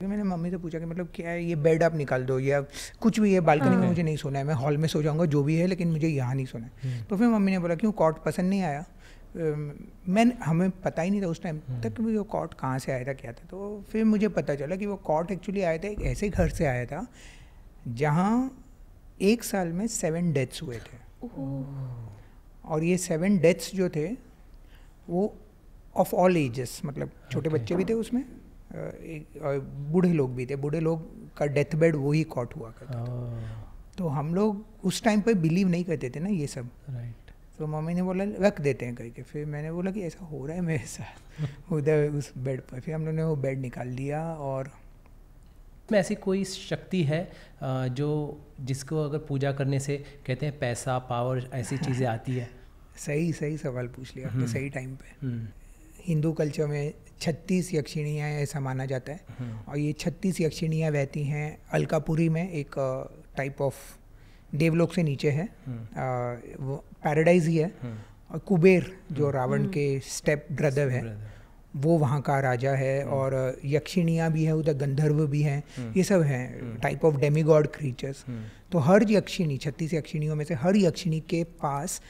मैंने मम्मी से पूछा कि मतलब क्या है, ये बेड आप निकाल दो, या कुछ भी है, बालकनी में मुझे नहीं सोना है, मैं हॉल में सो जाऊंगा जो भी है, लेकिन मुझे यहाँ नहीं सोना है। तो फिर मम्मी ने बोला क्यों, कॉट पसंद नहीं आया? हमें पता ही नहीं था उस टाइम तक कि वो कॉट कहाँ से आया था, क्या था। तो फिर मुझे पता चला कि वो कॉट एक्चुअली आया था एक ऐसे घर से आया था जहाँ एक साल में 7 डेथ्स हुए थे। और ये 7 डेथ्स जो थे वो ऑफ ऑल एजेस, मतलब छोटे बच्चे भी थे उसमें, बूढ़े लोग भी थे। बूढ़े लोग का डेथ बेड वो ही कॉट हुआ करता था। तो हम लोग उस टाइम पर बिलीव नहीं करते थे ना ये सब। तो मम्मी ने बोला रख देते हैं करके। फिर मैंने बोला कि ऐसा हो रहा है मेरे साथ उधर उस बेड पर। फिर हम लोगों ने वो बेड निकाल लिया। और में ऐसी कोई शक्ति है जो जिसको अगर पूजा करने से कहते हैं पैसा, पावर, ऐसी चीज़ें आती है? सही सवाल पूछ लिया आपने, सही टाइम पे। हिंदू कल्चर में 36 यक्षिणियाँ ऐसा माना जाता है। और ये 36 यक्षिणियाँ रहती हैं अलकापुरी में, एक टाइप ऑफ देवलोक से नीचे है, वो पैराडाइज ही है। और कुबेर जो रावण के स्टेप ब्रदर है वो वहाँ का राजा है। और यक्षिणियाँ भी है उधर, गंधर्व भी हैं, ये सब हैं टाइप ऑफ डेमीगॉड क्रीचर्स। तो हर यक्षिणी, 36 यक्षिणियों में से हर यक्षिणी के पास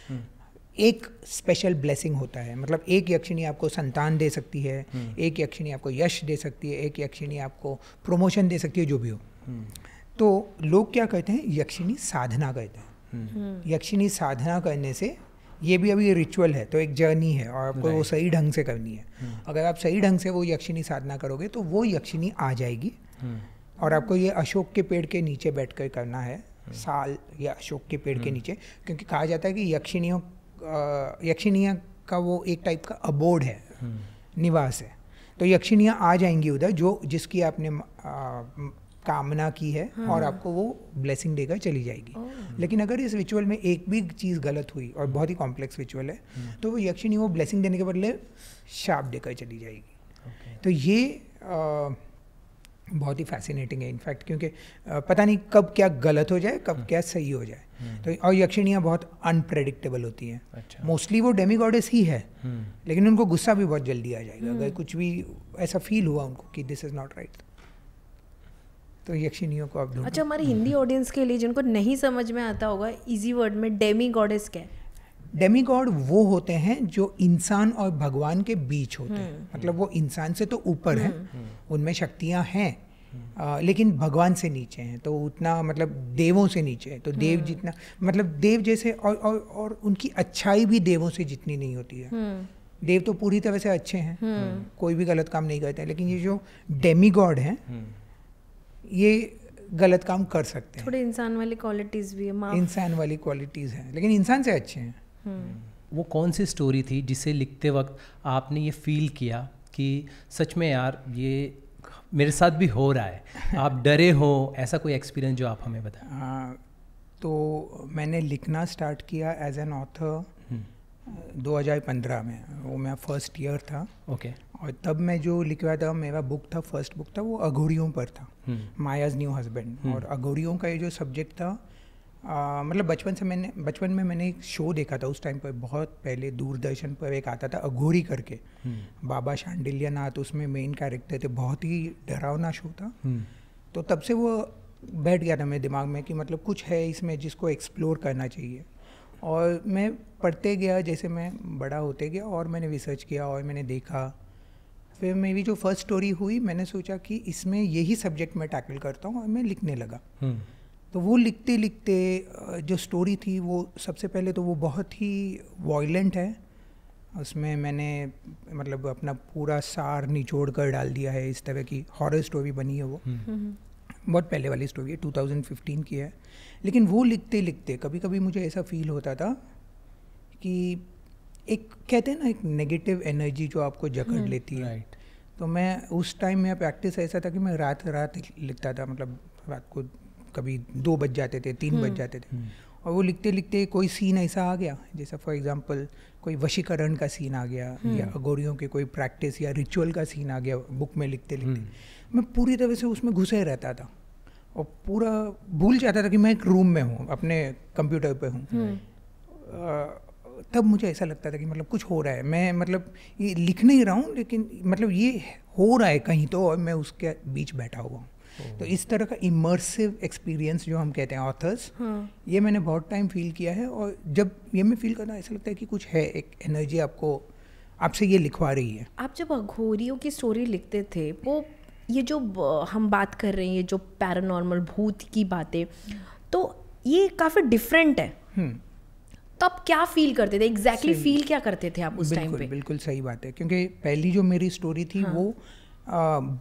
एक स्पेशल ब्लेसिंग होता है। मतलब एक यक्षिणी आपको संतान दे सकती है, एक यक्षिणी आपको यश दे सकती है, एक यक्षिणी आपको प्रमोशन दे सकती है, जो भी हो। तो लोग क्या कहते हैं, यक्षिणी साधना कहते हैं। यक्षिणी साधना करने से, ये भी अभी रिचुअल है, तो एक जर्नी है और आपको वो सही ढंग से करनी है। अगर आप सही ढंग से वो यक्षिणी साधना करोगे तो वो यक्षिणी आ जाएगी। और आपको ये अशोक के पेड़ के नीचे बैठकर करना है, साल या अशोक के पेड़ के नीचे, क्योंकि कहा जाता है कि यक्षिणियाँ का वो एक टाइप का अबोर्ड है, निवास है। तो यक्षिणियाँ आ जाएंगी उधर, जो जिसकी आपने कामना की है, और आपको वो ब्लेसिंग देकर चली जाएगी। लेकिन अगर इस रिचुअल में एक भी चीज़ गलत हुई, और बहुत ही कॉम्प्लेक्स रिचुअल है, तो वो यक्षिणी वो ब्लेसिंग देने के बदले शाप देकर चली जाएगी। तो ये बहुत ही फैसिनेटिंग है इनफैक्ट, क्योंकि पता नहीं कब क्या गलत हो जाए, कब क्या सही हो जाए। तो और यक्षिणियाँ बहुत अनप्रेडिक्टेबल होती हैं। मोस्टली वो डेमीगॉडेस ही है, लेकिन उनको गुस्सा भी बहुत जल्दी आ जाएगा अगर कुछ भी ऐसा फील हुआ उनको कि दिस इज़ नॉट राइट। तो यक्षिणियों को आप अच्छा, हमारे हिंदी ऑडियंस के लिए जिनको नहीं समझ में आता होगा, इजी वर्ड में डेमीगॉडेस क्या है? डेमीगॉड वो होते हैं जो इंसान और भगवान के बीच होते हैं। मतलब वो इंसान से तो ऊपर हैं, उनमें शक्तियाँ हैं, लेकिन भगवान से नीचे हैं। तो उतना, मतलब देवों से नीचे है। तो देव जितना, मतलब देव जैसे, और उनकी अच्छाई भी देवों से जितनी नहीं होती है। देव तो पूरी तरह से अच्छे हैं, कोई भी गलत काम नहीं करते हैं। लेकिन ये जो डेमीगॉड हैं, ये गलत काम कर सकते हैं। थोड़े इंसान वाली क्वालिटीज़ भी है, इंसान वाली क्वालिटीज़ हैं, लेकिन इंसान से अच्छे हैं। वो कौन सी स्टोरी थी जिसे लिखते वक्त आपने ये फील किया कि सच में यार ये मेरे साथ भी हो रहा है, आप डरे हो, ऐसा कोई एक्सपीरियंस जो आप हमें बताएं? तो मैंने लिखना स्टार्ट किया एज एन ऑथर 2015 में। वो मेरा फर्स्ट ईयर था। और तब मैं जो लिख रहा था, मेरा बुक था, फर्स्ट बुक था, वो अघोरियों पर था, मायाज न्यू हस्बैंड। और अघोरियों का ये जो सब्जेक्ट था, मतलब बचपन में मैंने एक शो देखा था उस टाइम पर, बहुत पहले दूरदर्शन पर एक आता था अघोरी करके, बाबा शांडिल्य नाथ उसमें मेन कैरेक्टर थे। बहुत ही डरावना शो था। तो तब से वो बैठ गया था मेरे दिमाग में कि मतलब कुछ है इसमें जिसको एक्सप्लोर करना चाहिए। और मैं पढ़ते गया, जैसे मैं बड़ा होते गया, और मैंने रिसर्च किया और मैंने देखा। फिर मेरी जो फर्स्ट स्टोरी हुई, मैंने सोचा कि इसमें यही सब्जेक्ट मैं टैकल करता हूँ, और मैं लिखने लगा। तो वो लिखते लिखते जो स्टोरी थी, वो सबसे पहले तो वो बहुत ही वॉयलेंट है। उसमें मैंने मतलब अपना पूरा सार निचोड़ कर डाल दिया है। इस तरह की हॉरर स्टोरी बनी है वो। बहुत पहले वाली स्टोरी है, 2015 की है। लेकिन वो लिखते लिखते कभी कभी मुझे ऐसा फील होता था कि एक, कहते हैं ना, एक नेगेटिव एनर्जी जो आपको जकड़ लेती है। तो मैं उस टाइम में प्रैक्टिस ऐसा था कि मैं रात लिखता था। मतलब रात को कभी 2 बज जाते थे, 3 बज जाते थे। और वो लिखते लिखते कोई सीन ऐसा आ गया, जैसा फॉर एग्जांपल कोई वशीकरण का सीन आ गया, या अघोरियों के कोई प्रैक्टिस या रिचुअल का सीन आ गया बुक में लिखते लिखते। मैं पूरी तरह से उसमें घुसे रहता था और पूरा भूल जाता था कि मैं एक रूम में हूँ, अपने कंप्यूटर पे हूँ। तब मुझे ऐसा लगता था कि मतलब कुछ हो रहा है, मैं मतलब ये लिख नहीं रहा हूँ, लेकिन मतलब ये हो रहा है कहीं तो, और मैं उसके बीच बैठा हुआ हूँ। तो इस तरह का इमर्सिव एक्सपीरियंस जो हम कहते हैं ऑथर्स, ये मैंने बहुत टाइम फील किया है। और जब ये मैं फील करता हूँ, ऐसा लगता है कि कुछ है, एक एनर्जी आपसे ये लिखवा रही है। आप जब अघोरियों की स्टोरी लिखते थे, वो ये जो हम बात कर रहे हैं, ये जो पैरानॉर्मल भूत की बातें, तो ये काफ़ी डिफरेंट है। तो आप क्या फील करते थे एग्जैक्टली फील क्या करते थे आप उस टाइम पे? बिल्कुल सही बात है, क्योंकि पहली जो मेरी स्टोरी थी वो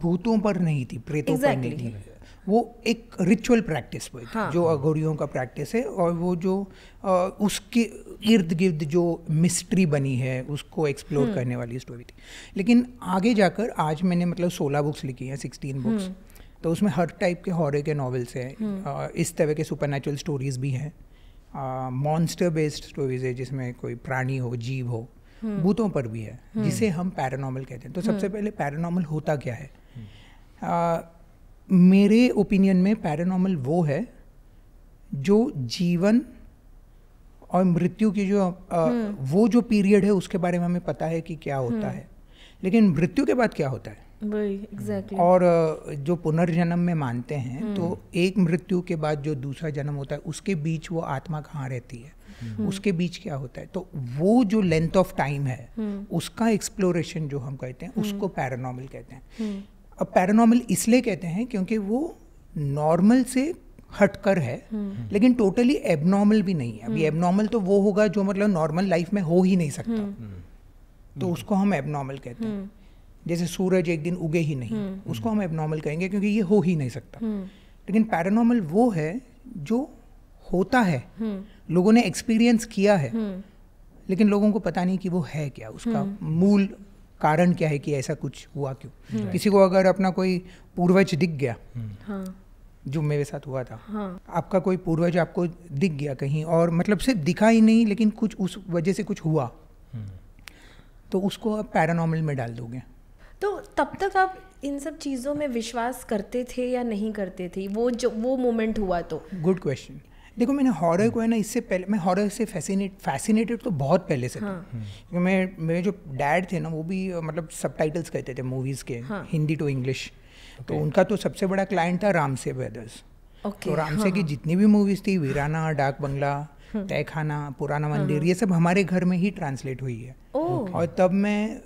भूतों पर नहीं थी, प्रेतों पर नहीं थी, वो एक रिचुअल प्रैक्टिस पर थी, जो अघोरियों का प्रैक्टिस है, और वो जो उसके इर्द गिर्द जो मिस्ट्री बनी है उसको एक्सप्लोर करने वाली स्टोरी थी। लेकिन आगे जाकर आज मैंने मतलब 16 बुक्स लिखी हैं, 16 बुक्स, तो उसमें हर टाइप के हॉरर के नॉवेल्स हैं, इस तरह के सुपरनैचुरल स्टोरीज भी हैं, मॉन्स्टर बेस्ड स्टोरीज है जिसमें कोई प्राणी हो, जीव हो, भूतों पर भी है, जिसे हम पैरानॉर्मल कहते हैं। तो सबसे पहले पैरानॉर्मल होता क्या है? मेरे ओपिनियन में पैरानॉर्मल वो है जो जीवन और मृत्यु की जो वो जो पीरियड है उसके बारे में हमें पता है कि क्या होता है, लेकिन मृत्यु के बाद क्या होता है exactly. और जो पुनर्जन्म में मानते हैं तो एक मृत्यु के बाद जो दूसरा जन्म होता है उसके बीच वो आत्मा कहाँ रहती है, उसके बीच क्या होता है, तो वो जो लेंथ ऑफ टाइम है उसका एक्सप्लोरेशन जो हम कहते हैं उसको पैरानॉर्मल कहते हैं। अब पैरानॉर्मल इसलिए कहते हैं क्योंकि वो नॉर्मल से हटकर है, लेकिन टोटली एबनॉर्मल भी नहीं है। अभी एबनॉर्मल तो वो होगा जो मतलब नॉर्मल लाइफ में हो ही नहीं सकता, तो उसको हम एबनॉर्मल कहते हैं। जैसे सूरज एक दिन उगे ही नहीं, उसको हम एबनॉर्मल कहेंगे क्योंकि ये हो ही नहीं सकता। लेकिन पैरानॉर्मल वो है जो होता है, लोगों ने एक्सपीरियंस किया है, लेकिन लोगों को पता नहीं कि वो है क्या, उसका मूल कारण क्या है कि ऐसा कुछ हुआ क्यों। किसी को अगर अपना कोई पूर्वज दिख गया, जो मेरे साथ हुआ था, आपका कोई पूर्वज आपको दिख गया कहीं, और मतलब सिर्फ दिखा ही नहीं लेकिन कुछ उस वजह से कुछ हुआ, तो उसको आप पैरानॉर्मल में डाल दोगे। तो तब तक आप इन सब चीज़ों में विश्वास करते थे या नहीं करते थे? वो मोमेंट हुआ तो? Good question. देखो, मैंने हॉरर को है ना, इससे पहले मैं हॉरर से फैसिनेटेड तो बहुत पहले से था, क्योंकि मेरे जो डैड थे ना वो भी मतलब सबटाइटल्स कहते थे मूवीज़ के, हिंदी टू इंग्लिश, तो उनका तो सबसे बड़ा क्लाइंट था रामसे ब्रदर्स। तो रामसे की जितनी भी मूवीज़ थी, वीराना, डाक बंगला, तहखाना, पुराना मंदिर, ये सब हमारे घर में ही ट्रांसलेट हुई है। और तब मैं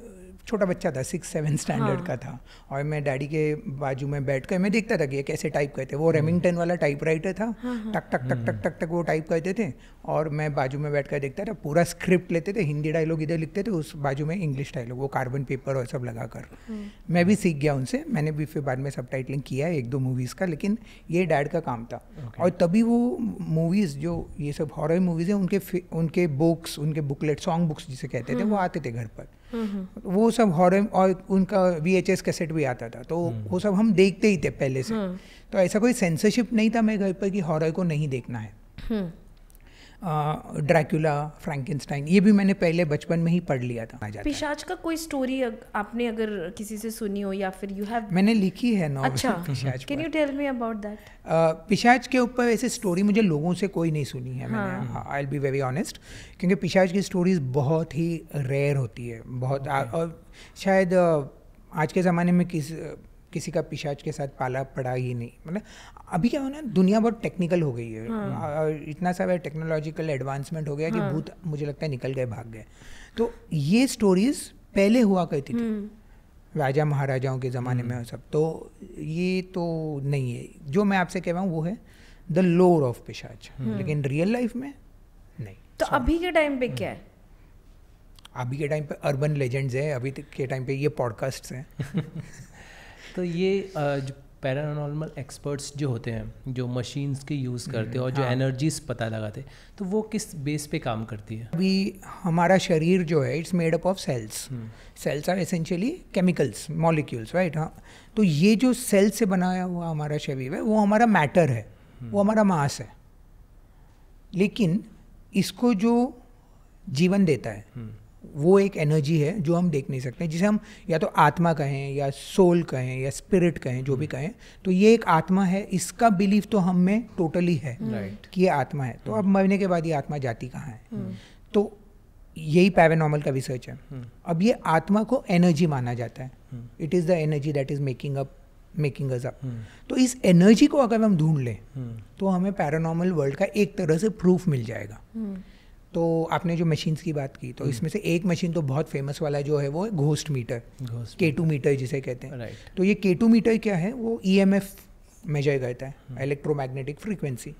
छोटा बच्चा था, 6-7 स्टैंडर्ड का था, और मैं डैडी के बाजू में बैठ कर मैं देखता था कि ये कैसे टाइप करते। वो रेमिंगटन वाला टाइपराइटर था, टक टक टक टक टक टक वो टाइप करते थे, और मैं बाजू में बैठ कर देखता था। पूरा स्क्रिप्ट लेते थे, हिंदी डायलॉग इधर लिखते थे, उस बाजू में इंग्लिश डायलॉग, वो कार्बन पेपर और सब लगा कर। मैं भी सीख गया उनसे, मैंने भी फिर बाद में सबटाइटलिंग किया है 1-2 मूवीज़ का, लेकिन ये डैड का काम था। और तभी वो मूवीज़ जो ये सब हॉरर मूवीज़ हैं, उनके बुक्स, उनके बुकलेट, सॉन्ग बुक्स जिसे कहते थे, वो आते थे घर पर। वो सब हॉरर, और उनका VHS कैसेट भी आता था, तो वो सब हम देखते ही थे पहले से। तो ऐसा कोई सेंसरशिप नहीं था मेरे घर पर कि हॉरर को नहीं देखना है। ड्रैकुला, फ्रैंकेनस्टाइन, ये भी मैंने पहले बचपन में ही पढ़ लिया था। पिशाच का कोई स्टोरी आपने अगर किसी से सुनी हो या फिर यू हैव? मैंने लिखी है नॉवेल। अच्छा, can you tell me about that? पिशाच के ऊपर ऐसे स्टोरी मुझे लोगों से कोई नहीं सुनी है मैंने, I will be very honest, क्योंकि पिशाच की स्टोरीज बहुत ही रेयर होती है, बहुत। और शायद आज के ज़माने में किसी का पिशाच के साथ पाला पड़ा ही नहीं। मतलब अभी क्या हो ना, दुनिया बहुत टेक्निकल हो गई है, इतना सारा टेक्नोलॉजिकल एडवांसमेंट हो गया कि भूत मुझे लगता है निकल गए, भाग गए। तो ये स्टोरीज पहले हुआ करती थी, राजा महाराजाओं के ज़माने में और सब, तो ये तो नहीं है। जो मैं आपसे कह रहा हूँ वो है द लोर ऑफ पिशाच, लेकिन रियल लाइफ में नहीं। तो अभी के टाइम पे क्या है? अभी के टाइम पे अर्बन लेजेंड्स है, अभी के टाइम पे ये पॉडकास्ट्स हैं। तो ये जो पैरानॉर्मल एक्सपर्ट्स जो होते हैं, जो मशीन्स के यूज़ करते हैं और जो एनर्जीज पता लगाते हैं, तो वो किस बेस पे काम करती है? अभी हमारा शरीर जो है, it's made up of cells. Cells are essentially chemicals, molecules, right? हाँ, तो ये जो सेल से बनाया हुआ हमारा शरीर है वो हमारा मैटर है, वो हमारा मास है, लेकिन इसको जो जीवन देता है वो एक एनर्जी है जो हम देख नहीं सकते, जिसे हम या तो आत्मा कहें या सोल कहें या स्पिरिट कहें, जो भी कहें। तो ये एक आत्मा है, इसका बिलीफ तो हम में टोटली है कि ये आत्मा है। तो अब मरने के बाद ये आत्मा जाती कहाँ है? तो यही पैरानॉर्मल का रिसर्च है। अब ये आत्मा को एनर्जी माना जाता है, it is the energy that is making us up. तो इस एनर्जी को अगर हम ढूंढ लें तो हमें पैरानॉर्मल वर्ल्ड का एक तरह से प्रूफ मिल जाएगा। तो आपने जो मशीन्स की बात की, तो इसमें से एक मशीन तो बहुत फेमस वाला जो है वो है घोस्ट मीटर, K2 मीटर जिसे कहते हैं। तो ये K2 मीटर क्या है, वो EMF मेजर करता है, इलेक्ट्रोमैग्नेटिक फ्रीक्वेंसी।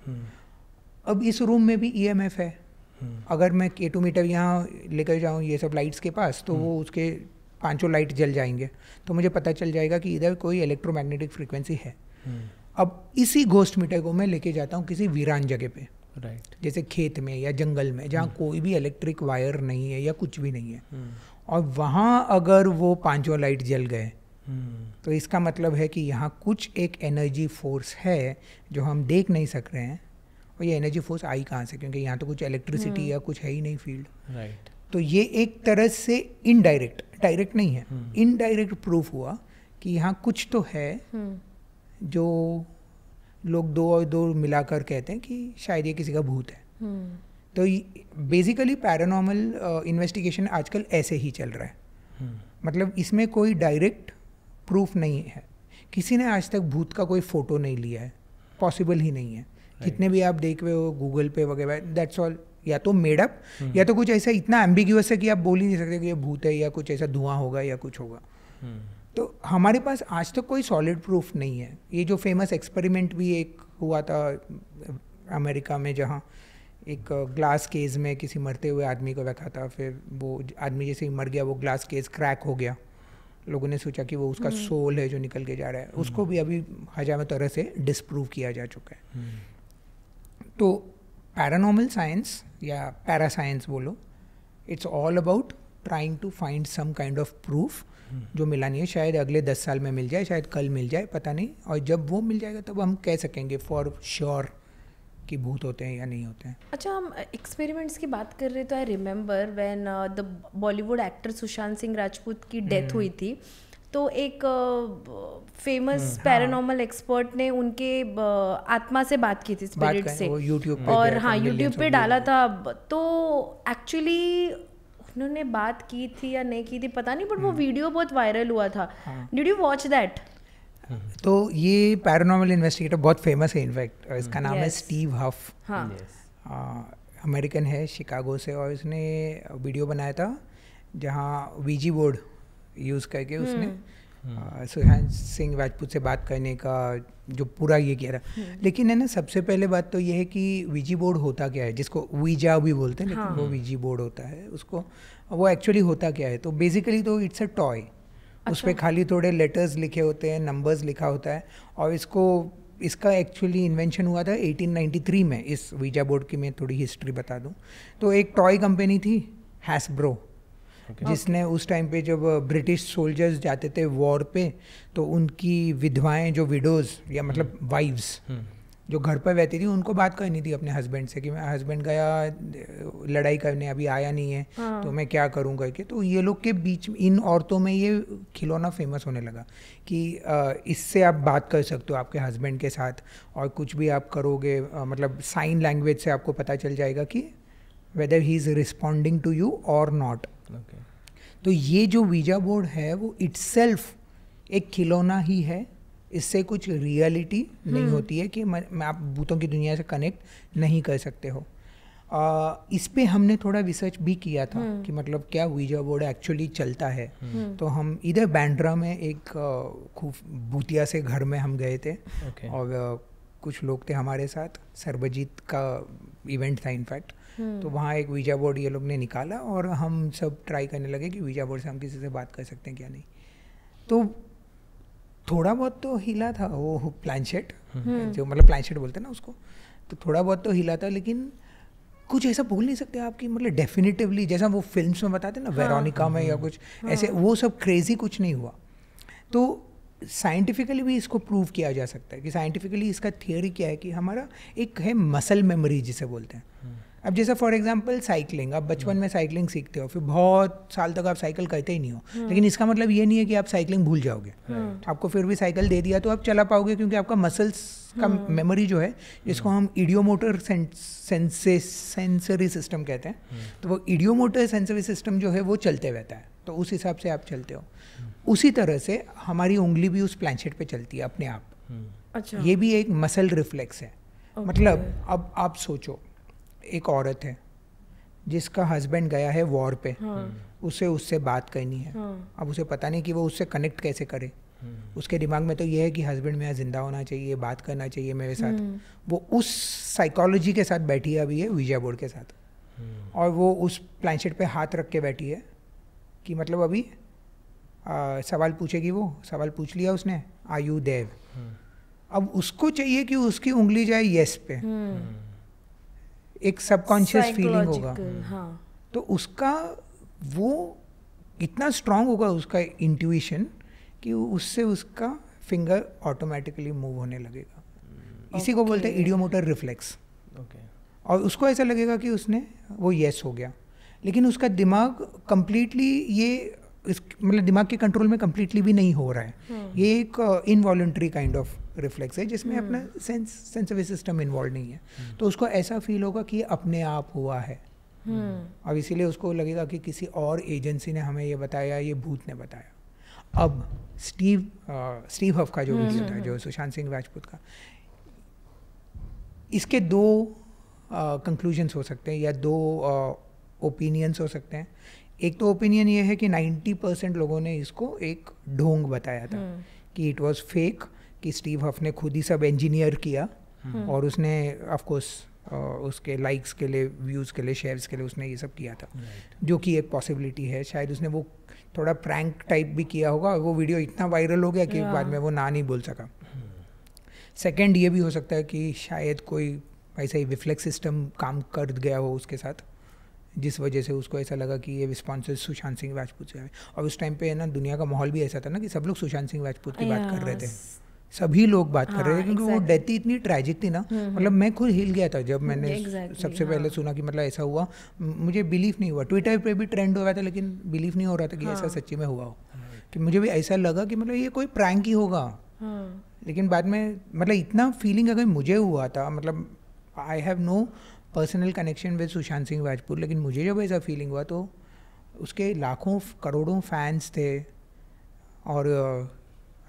अब इस रूम में भी EMF है, अगर मैं K2 मीटर यहाँ लेकर जाऊँ ये सब लाइट्स के पास, तो वो उसके 5 लाइट जल जाएंगे, तो मुझे पता चल जाएगा कि इधर कोई इलेक्ट्रोमैग्नेटिक फ्रीक्वेंसी है। अब इसी घोस्ट मीटर को मैं लेके जाता हूँ किसी वीरान जगह पे, जैसे खेत में या जंगल में, जहाँ कोई भी इलेक्ट्रिक वायर नहीं है या कुछ भी नहीं है, और वहाँ अगर वो 5 लाइट जल गए, तो इसका मतलब है कि यहाँ कुछ एक एनर्जी फोर्स है जो हम देख नहीं सक रहे हैं। और ये एनर्जी फोर्स आई कहाँ से, क्योंकि यहाँ तो कुछ इलेक्ट्रिसिटी या कुछ है ही नहीं फील्ड। तो ये एक तरह से इनडायरेक्ट, डायरेक्ट नहीं है, इनडायरेक्ट प्रूफ हुआ कि यहाँ कुछ तो है जो लोग 2 और 2 मिलाकर कहते हैं कि शायद ये किसी का भूत है। तो बेसिकली पैरानॉर्मल इन्वेस्टिगेशन आजकल ऐसे ही चल रहा है, मतलब इसमें कोई डायरेक्ट प्रूफ नहीं है। किसी ने आज तक भूत का कोई फोटो नहीं लिया है, पॉसिबल ही नहीं है। जितने भी आप देख रहे हो गूगल पे वगैरह, दैट्स ऑल या तो मेड अप या तो कुछ ऐसा इतना एम्बिग्यूअस है कि आप बोल ही नहीं सकते कि ये भूत है या कुछ ऐसा धुआं होगा या कुछ होगा। तो हमारे पास आज तक कोई सॉलिड प्रूफ नहीं है। ये जो फेमस एक्सपेरिमेंट भी एक हुआ था अमेरिका में, जहाँ एक ग्लास केस में किसी मरते हुए आदमी को रखा था, फिर वो आदमी जैसे ही मर गया वो ग्लास केस क्रैक हो गया, लोगों ने सोचा कि वो उसका सोल है जो निकल के जा रहा है। उसको भी अभी हजारों तरह से डिस्प्रूव किया जा चुका है। तो पैरानॉर्मल साइंस या पैरासाइंस बोलो, it's all about trying to find some kind of proof जो मिला नहीं है। शायद अगले 10 साल में मिल जाए, शायद कल मिल जाए, पता नहीं। और जब वो मिल जाएगा तब हम कह सकेंगे फॉर श्योर कि भूत होते हैं या नहीं होते हैं। अच्छा, हम एक्सपेरिमेंट्स की बात कर रहे तो I remember when the Bollywood actor Sushant Singh Rajput की डेथ हुई थी, तो एक फेमस पैरानॉर्मल एक्सपर्ट ने उनके आत्मा से बात की थी, स्पिरिट से, YouTube और हाँ यूट्यूब पे डाला था। तो एक्चुअली उन्होंने बात की थी या नहीं की थी पता नहीं, बट वो वीडियो बहुत वायरल हुआ था। Did you watch that? तो ये पैरानॉर्मल इन्वेस्टिगेटर बहुत फेमस है, इनफैक्ट इसका नाम है स्टीव हफ। अमेरिकन है, शिकागो से, और इसने वीडियो बनाया था जहाँ वीजी बोर्ड यूज़ करके उसने सुशांत सिंह राजपूत से बात करने का जो पूरा ये किया था। लेकिन है ना, सबसे पहले बात तो ये है कि वीजी बोर्ड होता क्या है, जिसको वीजा भी बोलते हैं, लेकिन वो वीजी बोर्ड होता है। उसको वो एक्चुअली होता क्या है, तो बेसिकली तो इट्स अ टॉय। उस पर खाली थोड़े लेटर्स लिखे होते हैं, नंबर्स लिखा होता है, और इसका एक्चुअली इन्वेंशन हुआ था 1893 में। इस वीजा बोर्ड की मैं थोड़ी हिस्ट्री बता दूं, तो एक टॉय कंपनी थी हैसब्रो, जिसने उस टाइम पे जब ब्रिटिश सोल्जर्स जाते थे वॉर पे, तो उनकी विधवाएं, जो विडोज़ या मतलब वाइव्स जो घर पर रहती थी, उनको बात करनी थी अपने हस्बैंड से कि मैं हस्बैंड गया लड़ाई करने, अभी आया नहीं है, तो मैं क्या करूँ करके। तो ये लोग के बीच, इन औरतों में ये खिलौना फेमस होने लगा कि इससे आप बात कर सकते हो आपके हस्बैंड के साथ, और कुछ भी आप करोगे, मतलब साइन लैंग्वेज से आपको पता चल जाएगा कि whether he is responding to you और नॉट। तो ये जो वीजा बोर्ड है वो इटसेल्फ एक खिलौना ही है, इससे कुछ रियलिटी नहीं होती है कि आप भूतों की दुनिया से कनेक्ट नहीं कर सकते हो। इस पे हमने थोड़ा रिसर्च भी किया था कि मतलब क्या वीजा बोर्ड एक्चुअली चलता है। तो हम इधर बैंड्रा में एक खूब भूतिया से घर में हम गए थे, और कुछ लोग थे हमारे साथ, सर्वजीत का इवेंट था इनफैक्ट। तो वहाँ एक वीजा बोर्ड ये लोग ने निकाला, और हम सब ट्राई करने लगे कि वीजा बोर्ड से हम किसी से बात कर सकते हैं क्या नहीं। तो थोड़ा बहुत तो हिला था वो प्लानशेट, जो मतलब प्लानशेट बोलते हैं ना उसको, तो थोड़ा बहुत तो हिला था, लेकिन कुछ ऐसा बोल नहीं सकते आपकी मतलब डेफिनेटिवली, जैसा वो फिल्म्स में बताते हैं ना, वेरोनिका में या कुछ ऐसे, वो सब क्रेजी कुछ नहीं हुआ। तो साइंटिफिकली भी इसको प्रूव किया जा सकता है कि साइंटिफिकली इसका थियोरी क्या है कि हमारा एक है मसल मेमोरी जिसे बोलते हैं। अब जैसा फॉर एग्जांपल साइकिलिंग, आप बचपन में साइकिलिंग सीखते हो, फिर बहुत साल तक आप साइकिल करते ही नहीं हो, लेकिन इसका मतलब ये नहीं है कि आप साइकिलिंग भूल जाओगे। आपको फिर भी साइकिल दे दिया तो आप चला पाओगे, क्योंकि आपका मसल्स का मेमोरी जो है, जिसको हम इडियोमोटर सेंसरी सिस्टम कहते हैं, तो वो इडियोमोटर सेंसरी सिस्टम जो है वो चलते रहता है, तो उस हिसाब से आप चलते हो। उसी तरह से हमारी उंगली भी उस प्लानशेट पे चलती है अपने आप। अच्छा, ये भी एक मसल रिफ्लेक्स है। मतलब अब आप सोचो, एक औरत है जिसका हस्बैंड गया है वॉर पे, उससे बात करनी है। अब उसे पता नहीं कि वो उससे कनेक्ट कैसे करे। उसके दिमाग में तो ये है कि हस्बैंड मेरा जिंदा होना चाहिए, बात करना चाहिए मेरे साथ। वो उस साइकोलॉजी के साथ बैठी है अभी, है विजा बोर्ड के साथ, और वो उस प्लानशेट पे हाथ रख के बैठी है कि मतलब अभी सवाल पूछेगी। वो सवाल पूछ लिया उसने, आर यू देव। अब उसको चाहिए कि उसकी उंगली जाए यस पे। एक सबकॉन्शियस फीलिंग होगा। तो उसका वो इतना स्ट्रांग होगा उसका इंट्यूशन कि उससे उसका फिंगर ऑटोमेटिकली मूव होने लगेगा। इसी को बोलते हैं इडियोमोटर रिफ्लेक्स। और उसको ऐसा लगेगा कि उसने वो यस हो गया, लेकिन उसका दिमाग कंप्लीटली ये मतलब दिमाग के कंट्रोल में कंप्लीटली भी नहीं हो रहा है। ये एक इनवॉलंटरी काइंड ऑफ रिफ्लेक्स है जिसमें अपना सेंसरी सिस्टम इन्वॉल्व नहीं है। तो उसको ऐसा फील होगा कि ये अपने आप हुआ है। और इसीलिए उसको लगेगा कि किसी और एजेंसी ने हमें ये बताया, ये भूत ने बताया। अब स्टीव हफ का जो वीडियो था, जो सुशांत सिंह राजपूत का, इसके दो कंक्लूजन्स हो सकते हैं या दो ओपिनियंस हो सकते हैं। एक तो ओपिनियन ये है कि 90% लोगों ने इसको एक ढोंग बताया था कि इट वाज फेक, कि स्टीव हफ ने खुद ही सब इंजीनियर किया और उसने ऑफ कोर्स उसके लाइक्स के लिए, व्यूज़ के लिए, शेयर्स के लिए उसने ये सब किया था, जो कि एक पॉसिबिलिटी है। शायद उसने वो थोड़ा प्रैंक टाइप भी किया होगा और वो वीडियो इतना वायरल हो गया कि बाद में वो ना नहीं बोल सका। सेकेंड ये भी हो सकता है कि शायद कोई ऐसा ही रिफ्लेक्स सिस्टम काम कर गया हो उसके साथ, जिस वजह से उसको ऐसा लगा कि ये रिस्पॉन्सेज सुशांत सिंह राजपूत से आए। और उस टाइम पे ना दुनिया का माहौल भी ऐसा था ना कि सब लोग सुशांत सिंह राजपूत की बात कर रहे थे, सभी लोग बात कर रहे थे, क्योंकि वो डेथ ही इतनी ट्रैजिक थी ना। मतलब मैं खुद हिल गया था जब मैंने सबसे पहले सुना कि मतलब ऐसा हुआ। मुझे बिलीव नहीं हुआ। ट्विटर पे भी ट्रेंड हो रहा था, लेकिन बिलीव नहीं हो रहा था कि ऐसा सच्ची में हुआ हो। कि मुझे भी ऐसा लगा कि मतलब ये कोई प्रैंक ही होगा। लेकिन बाद में मतलब इतना फीलिंग अगर मुझे हुआ था, मतलब I have no personal connection with Sushant Singh Rajput, लेकिन मुझे जब ऐसा फीलिंग हुआ तो उसके लाखों करोड़ों फैंस थे और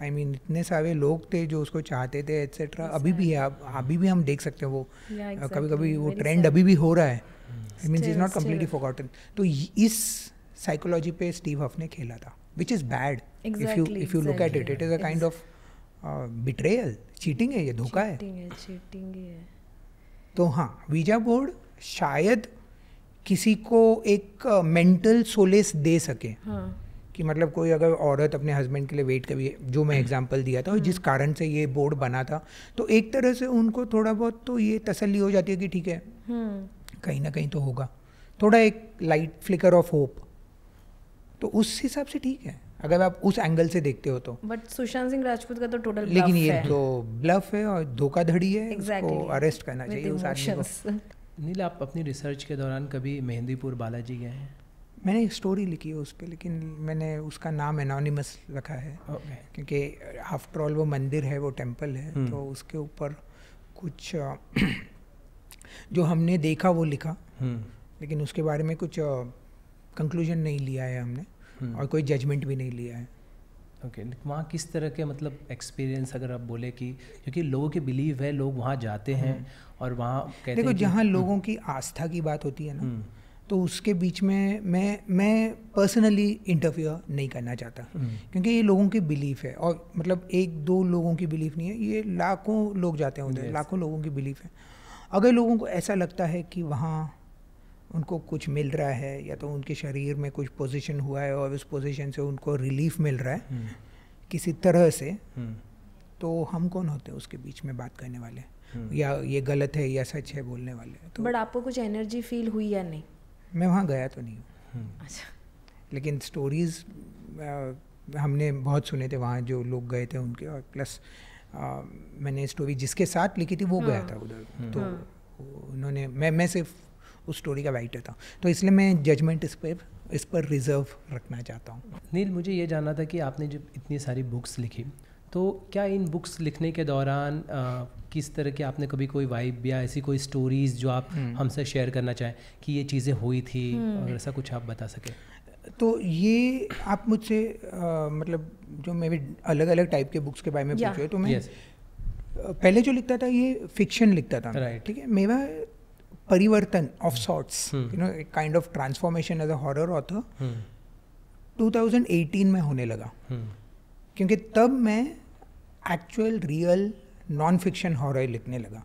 आई मीन इतने सारे लोग थे जो उसको चाहते थे एट्सेट्रा। अभी भी है, अभी भी हम देख सकते हैं वो कभी कभी वो ट्रेंड अभी भी हो रहा है। I mean is not completely forgotten. तो इस साइकोलॉजी पे स्टीव हफ ने खेला था, which is bad if you look at it. It is a kind of betrayal, cheating है, ये धोखा है। तो हाँ, वीजा बोर्ड शायद किसी को एक मेंटल सोलेस दे सके। कि मतलब कोई अगर औरत अपने हस्बैंड के लिए वेट करी, जो मैं एग्जांपल दिया था, और जिस कारण से ये बोर्ड बना था, तो एक तरह से उनको थोड़ा बहुत तो ये तसल्ली हो जाती है कि ठीक है कहीं ना कहीं तो होगा, थोड़ा एक लाइट फ्लिकर ऑफ होप। तो उस हिसाब से ठीक है अगर आप उस एंगल से देखते हो तो। बट सुशांत सिंह राजपूत का तो टोटल ब्लफ है। लेकिन ये तो ब्लफ है और धोखाधड़ी है। उसको अरेस्ट करना चाहिए उस आदमी को। नील, आप अपनी रिसर्च के दौरान कभी मेहंदीपुर बालाजी गए हैं? मैंने एक स्टोरी लिखी है उस पर, लेकिन मैंने उसका नाम एनोनिमस रखा है। क्योंकि आफ्टर ऑल वो मंदिर है, वो टेम्पल है, तो उसके ऊपर कुछ जो हमने देखा वो लिखा, लेकिन उसके बारे में कुछ कंक्लूजन नहीं लिया है हमने, और कोई जजमेंट भी नहीं लिया है। ओके, वहाँ किस तरह के मतलब एक्सपीरियंस अगर आप बोले कि, क्योंकि लोगों की बिलीव है, लोग वहाँ जाते हैं और वहाँ कहते हैं, देखो जहाँ लोगों की आस्था की बात होती है ना, तो उसके बीच में मैं पर्सनली इंटरफियर नहीं करना चाहता, क्योंकि ये लोगों की बिलीफ है। और मतलब एक दो लोगों की बिलीफ नहीं है, ये लाखों लोग जाते हैं उधर, लाखों लोगों की बिलीफ है। अगर लोगों को ऐसा लगता है कि वहाँ उनको कुछ मिल रहा है, या तो उनके शरीर में कुछ पोजीशन हुआ है और उस पोजीशन से उनको रिलीफ मिल रहा है किसी तरह से, तो हम कौन होते हैं उसके बीच में बात करने वाले, या ये गलत है या सच है बोलने वाले। तो बट आपको कुछ एनर्जी फील हुई या नहीं? मैं वहाँ गया तो नहीं हूँ। अच्छा। लेकिन स्टोरीज़ हमने बहुत सुने थे वहाँ जो लोग गए थे उनके, और प्लस मैंने स्टोरी जिसके साथ लिखी थी वो गया था उधर, तो उन्होंने मैं सिर्फ उस स्टोरी का राइटर था, तो इसलिए मैं जजमेंट इस पर रिजर्व रखना चाहता हूँ। नील, मुझे ये जानना था कि आपने जब इतनी सारी बुक्स लिखी, तो क्या इन बुक्स लिखने के दौरान किस तरह के आपने कभी कोई वाइब या ऐसी कोई स्टोरीज़ जो आप हमसे शेयर करना चाहें कि ये चीज़ें हुई थी, और ऐसा कुछ आप बता सकें? तो ये आप मुझसे मतलब जो मैं भी अलग अलग टाइप के बुक्स के बारे में पूछे, तो मैं पहले जो लिखता था ये फिक्शन लिखता था, ठीक है। मेरा परिवर्तन ऑफ सॉर्ट्स, यू नो, एक kind of transformation as a horror author 2018 में होने लगा, क्योंकि तब मैं actual real non fiction horror लिखने लगा.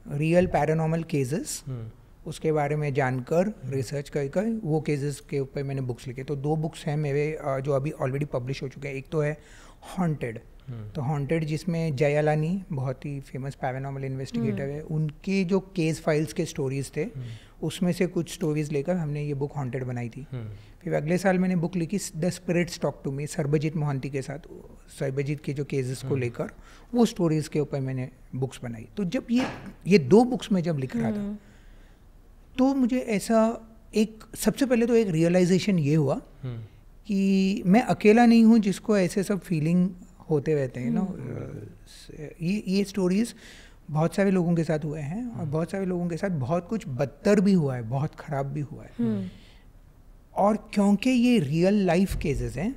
रियल पैरानॉर्मल केसेस, उसके बारे में जानकर रिसर्च कर वो केसेस के ऊपर मैंने बुक्स लिखे. तो 2 बुक्स हैं मेरे जो अभी ऑलरेडी पब्लिश हो चुके हैं. एक तो है हॉन्टेड. तो हॉन्टेड जिसमें जयालानी बहुत ही फेमस पैरानॉर्मल इन्वेस्टिगेटर है, उनके जो केस फाइल्स के स्टोरीज थे उसमें से कुछ स्टोरीज लेकर हमने ये बुक हॉन्टेड बनाई थी. फिर अगले साल मैंने बुक लिखी the spirits talk to me Sarbajit Mohanty के साथ. सरबजीत के जो केसेस को लेकर वो स्टोरीज के ऊपर मैंने बुक्स बनाई. तो जब ये 2 बुक्स में जब लिख रहा था तो मुझे ऐसा एक सबसे पहले तो एक रियलाइजेशन ये हुआ कि मैं अकेला नहीं हूँ जिसको ऐसे सब फीलिंग होते रहते हैं ना. ये स्टोरीज बहुत सारे लोगों के साथ हुए हैं और बहुत सारे लोगों के साथ बहुत कुछ बदतर भी हुआ है, बहुत ख़राब भी हुआ है. और क्योंकि ये रियल लाइफ केसेस हैं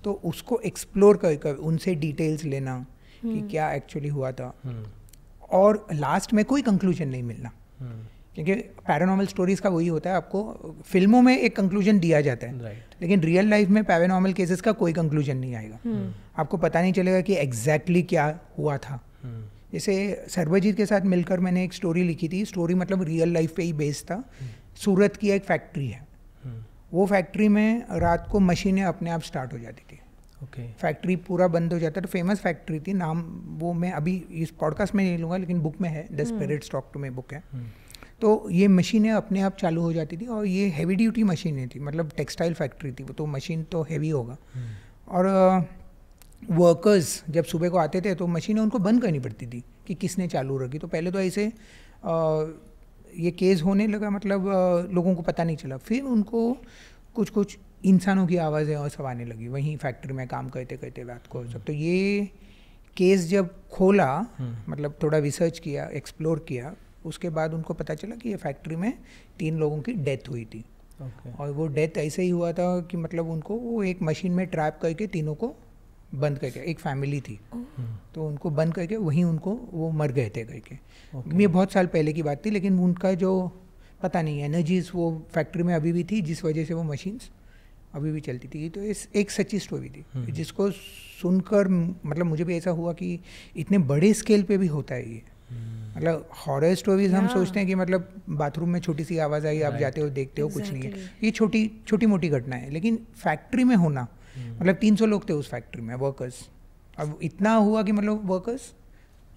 तो उसको एक्सप्लोर कर उनसे डिटेल्स लेना कि क्या एक्चुअली हुआ था, और लास्ट में कोई कंक्लूजन नहीं मिलना. क्योंकि पैरानॉर्मल स्टोरीज का वही होता है, आपको फिल्मों में एक कंक्लूजन दिया जाता है, लेकिन रियल लाइफ में पैरानॉर्मल केसेस का कोई कंक्लूजन नहीं आएगा. आपको पता नहीं चलेगा कि एग्जैक्टली क्या हुआ था. जैसे सरबजीत के साथ मिलकर मैंने एक स्टोरी लिखी थी. स्टोरी मतलब रियल लाइफ पे ही बेस्ड था. सूरत की एक फैक्ट्री है, वो फैक्ट्री में रात को मशीनें अपने आप स्टार्ट हो जाती थी. फैक्ट्री पूरा बंद हो जाता. तो फेमस फैक्ट्री थी, नाम वो मैं अभी इस पॉडकास्ट में नहीं लूँगा, लेकिन बुक में है, the spirits talk to me book है. तो ये मशीनें अपने आप चालू हो जाती थी और ये हैवी ड्यूटी मशीनें थी, मतलब टेक्सटाइल फैक्ट्री थी वो, तो मशीन तो हैवी होगा. और वर्कर्स जब सुबह को आते थे तो मशीनें उनको बंद करनी पड़ती थी कि किसने चालू रखी. तो पहले तो ऐसे ये केस होने लगा, मतलब लोगों को पता नहीं चला. फिर उनको कुछ इंसानों की आवाज़ें और सब आने लगी वहीं फैक्ट्री में काम करते करते रात को सब. तो ये केस जब खोला, मतलब थोड़ा रिसर्च किया, एक्सप्लोर किया, उसके बाद उनको पता चला कि ये फैक्ट्री में 3 लोगों की डेथ हुई थी. और वो डेथ ऐसे ही हुआ था कि मतलब उनको वो एक मशीन में ट्रैप करके तीनों को बंद करके, एक फैमिली थी तो उनको बंद करके वहीं उनको वो मर गए थे करके. ये बहुत साल पहले की बात थी, लेकिन उनका जो पता नहीं एनर्जीज वो फैक्ट्री में अभी भी थी जिस वजह से वो मशीन्स अभी भी चलती थी. तो एक सच्ची स्टोरी थी जिसको सुनकर मतलब मुझे भी ऐसा हुआ कि इतने बड़े स्केल पे भी होता है ये. मतलब हॉरर स्टोरीज हम सोचते हैं कि मतलब बाथरूम में छोटी सी आवाज़ आई, आप जाते हो देखते हो, कुछ नहीं है, ये छोटी मोटी घटना है. लेकिन फैक्ट्री में होना, मतलब 300 लोग थे उस फैक्ट्री में, वर्कर्स. अब इतना हुआ कि मतलब वर्कर्स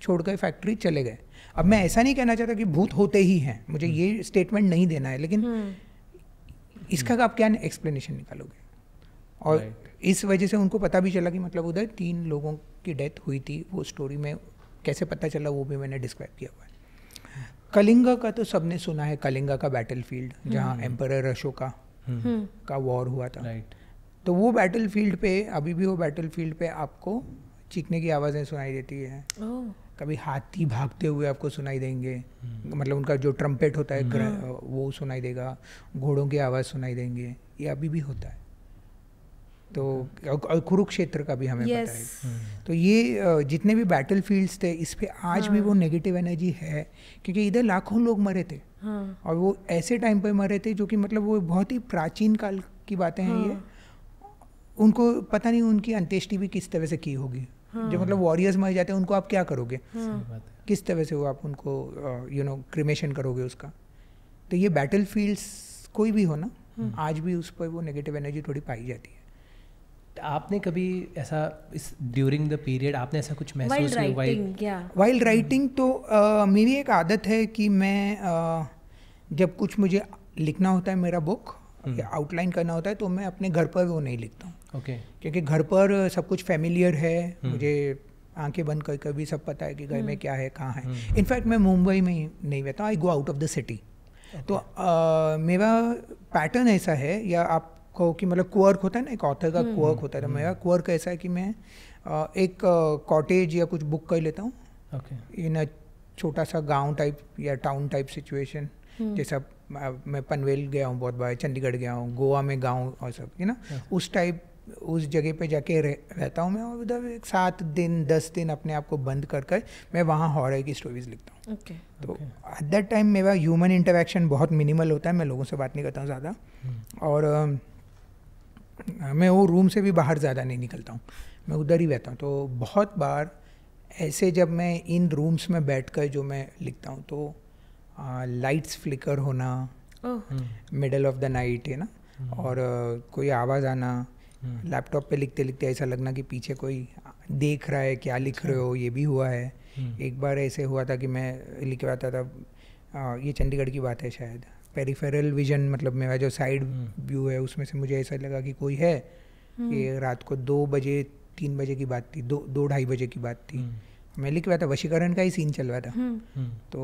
छोड़कर फैक्ट्री चले गए. अब मैं ऐसा नहीं कहना चाहता कि भूत होते ही हैं, मुझे ये स्टेटमेंट नहीं देना है, लेकिन इसका आप क्या एक्सप्लेनेशन निकालोगे. और इस वजह से उनको पता भी चला कि मतलब उधर 3 लोगों की डेथ हुई थी. वो स्टोरी में कैसे पता चला वो भी मैंने डिस्क्राइब किया हुआ है. कलिंगा का तो सबने सुना है, कलिंगा का बैटलफील्ड जहाँ एम्परर अशोका का वॉर हुआ था. तो वो बैटलफील्ड पे अभी भी वो बैटलफील्ड पे आपको चीखने की आवाज़ें सुनाई देती है. कभी हाथी भागते हुए आपको सुनाई देंगे, मतलब उनका जो ट्रम्पेट होता है वो सुनाई देगा, घोड़ों की आवाज़ सुनाई देंगे, ये अभी भी होता है. तो और कुरुक्षेत्र का भी हमें पता है. तो ये जितने भी बैटल फील्ड्स थे इस पे आज भी वो नेगेटिव एनर्जी है, क्योंकि इधर लाखों लोग मरे थे. और वो ऐसे टाइम पे मरे थे जो कि मतलब वो बहुत ही प्राचीन काल की बातें हैं. ये उनको पता नहीं उनकी अंत्येष्टि भी किस तरह से की होगी. जो मतलब वॉरियर्स मर जाते हैं उनको आप क्या करोगे, किस तरह से वो आप उनको क्रिमेशन करोगे उसका. तो ये बैटल फील्ड्स कोई भी हो ना, आज भी उस पर वो नेगेटिव एनर्जी थोड़ी पाई जाती है. आपने कभी ऐसा इस ड्यूरिंग द पीरियड आपने ऐसा कुछ महसूस किया वाइल्ड राइटिंग? तो मेरी एक आदत है कि मैं जब कुछ मुझे लिखना होता है, मेरा बुक या आउटलाइन करना होता है, तो मैं अपने घर पर वो नहीं लिखता हूँ. क्योंकि घर पर सब कुछ फैमिलियर है, मुझे आंखें बंद कर भी सब पता है कि घर में क्या है, कहाँ है. इनफैक्ट मैं मुंबई में ही नहीं रहता, I go out of the city. तो मेरा पैटर्न ऐसा है, या आप कहो कि मतलब क्वर्क होता है ना, एक ऑथर का क्वर्क होता है. तो मेरा क्वर्क ऐसा है कि मैं एक कॉटेज या कुछ बुक कर लेता हूँ इन छोटा सा गांव टाइप या टाउन टाइप सिचुएशन. जैसा मैं पनवेल गया हूँ बहुत बार, चंडीगढ़ गया हूँ, गोवा में गांव और सब, उस टाइप उस जगह पे जाके रहता हूँ मैं, और उधर 7 दिन 10 दिन अपने आप को बंद कर मैं वहाँ हॉरर की स्टोरीज लिखता हूँ। तो एट दैट टाइम मेरा ह्यूमन इंटरेक्शन बहुत मिनिमल होता है, मैं लोगों से बात नहीं करता हूँ ज़्यादा, और मैं वो रूम से भी बाहर ज़्यादा नहीं निकलता हूँ, मैं उधर ही रहता हूँ। तो बहुत बार ऐसे जब मैं इन रूम्स में बैठकर जो मैं लिखता हूँ तो लाइट्स फ्लिकर होना मिडल ऑफ द नाइट है ना, और कोई आवाज़ आना, लैपटॉप पे लिखते लिखते ऐसा लगना कि पीछे कोई देख रहा है क्या लिख रहे हो, ये भी हुआ है। एक बार ऐसे हुआ था कि मैं लिख रहा था ये चंडीगढ़ की बात है शायद, पेरिफेरल विजन मतलब मेरा जो साइड व्यू है उसमें से मुझे ऐसा लगा कि कोई है। ये रात को 2 बजे 3 बजे की बात थी, 2-2:30 बजे की बात थी। मैं लिख रहा था, वशीकरण का ही सीन चल रहा था। तो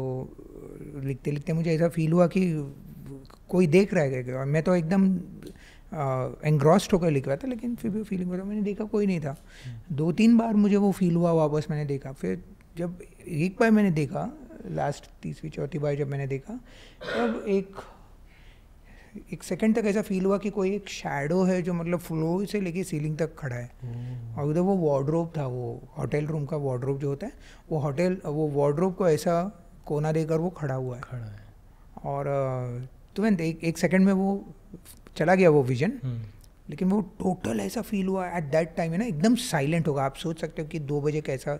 लिखते लिखते मुझे ऐसा फील हुआ कि कोई देख रहा है क्या, और मैं तो एकदम एंग्रॉस्ड होकर लिख रहा था, लेकिन फिर भी फीलिंग हुआ, मैंने देखा कोई नहीं था। 2-3 बार मुझे वो फील हुआ, वापस मैंने देखा, फिर जब एक बार मैंने देखा, लास्ट 3री-4थी बार जब मैंने देखा, तब एक सेकंड तक ऐसा फील हुआ कि कोई एक शैडो है जो मतलब फ्लोर से लेके सीलिंग तक खड़ा है। और उधर वो वार्डरोब था, वो होटल रूम का वार्डरोब जो होता है, वो वार्डरोब को ऐसा कोना देकर वो खड़ा हुआ है। और तुरंत एक सेकंड में वो चला गया वो विजन, लेकिन वो टोटल ऐसा फील हुआ एट दैट टाइम है ना, एकदम साइलेंट होगा। आप सोच सकते हो कि 2 बजे कैसा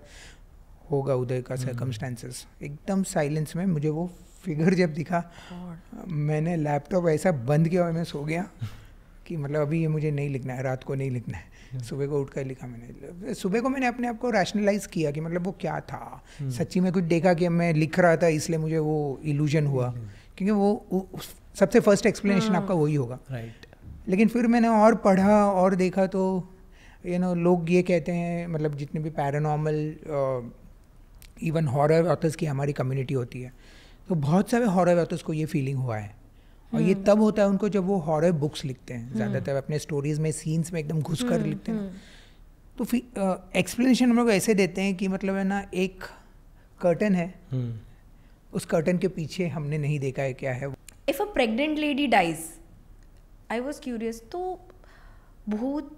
होगा उधर का सर्कमस्टेंसेस, एकदम साइलेंस में मुझे वो फिगर जब दिखा, मैंने लैपटॉप ऐसा बंद किया और मैं सो गया कि मतलब अभी ये मुझे नहीं लिखना है, रात को नहीं लिखना है। सुबह को उठकर लिखा मैंने। सुबह को मैंने अपने आप को रैशनलाइज किया कि मतलब वो क्या था, सच्ची में कुछ देखा कि मैं लिख रहा था इसलिए मुझे वो इल्यूजन हुआ, क्योंकि वो सबसे फर्स्ट एक्सप्लेनेशन आपका वही होगा। लेकिन फिर मैंने और पढ़ा और देखा तो लोग ये कहते हैं, मतलब जितने भी पैरानॉर्मल इवन हॉरर ऑथर्स की हमारी कम्युनिटी होती है, तो बहुत सारे हॉरर ऑथर्स को ये फीलिंग हुआ है। और ये तब होता है उनको जब वो हॉरर बुक्स लिखते हैं, ज़्यादातर अपने स्टोरीज में सीन्स में एकदम घुस कर लिखते हैं। तो फिर एक्सप्लेनेशन हम लोग ऐसे देते हैं कि मतलब है ना, एक कर्टन है, उस कर्टन के पीछे हमने नहीं देखा है क्या है। If a pregnant lady dies, I was curious, तो भूत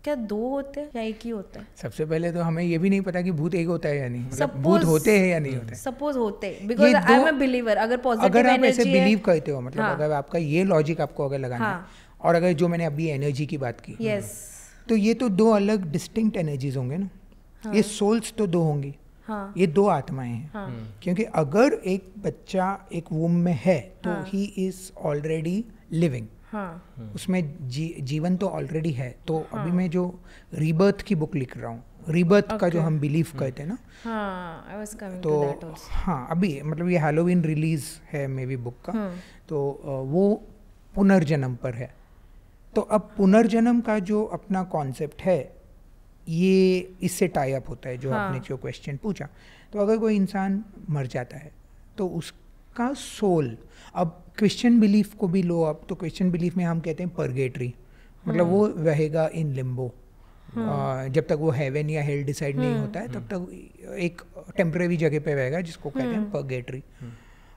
क्या 2 होते हैं या एक ही होता है? सबसे पहले तो हमें ये भी नहीं पता कि भूत एक होता है या नहीं, मतलब भूत होते हैं या नहीं होते। सपोज होते, because I am a believer. अगर पॉजिटिव अगर आप ऐसे बिलीव करते हो, मतलब अगर आपका ये लॉजिक आपको अगर लगाना है, और अगर जो मैंने अभी एनर्जी की बात की, तो ये तो 2 अलग डिस्टिंक्ट एनर्जीज होंगे ना। ये सोल्स तो 2 होंगी, ये 2 आत्माएं हैं। क्योंकि अगर एक बच्चा एक वूम में है तो ही इज ऑलरेडी लिविंग, उसमें जीवन तो ऑलरेडी है। तो अभी मैं जो रीबर्थ की बुक लिख रहा हूँ, रीबर्थ का जो हम बिलीव करते हैं ना, तो अभी मतलब ये हैलोवीन रिलीज है मे बी बुक का, तो वो पुनर्जन्म पर है। तो अब पुनर्जन्म का जो अपना कॉन्सेप्ट है, ये इससे टाई अप होता है जो आपने जो क्वेश्चन पूछा। तो अगर कोई इंसान मर जाता है तो उसका सोल, अब क्रिश्चियन बिलीफ को भी लो आप, तो क्रिश्चियन बिलीफ में हम कहते हैं परगेटरी, मतलब वो रहेगा इन लिम्बो, जब तक वो हेवन या हेल डिसाइड नहीं होता है तब तक एक टेम्परेरी जगह पे रहेगा, जिसको कहते हैं परगेटरी।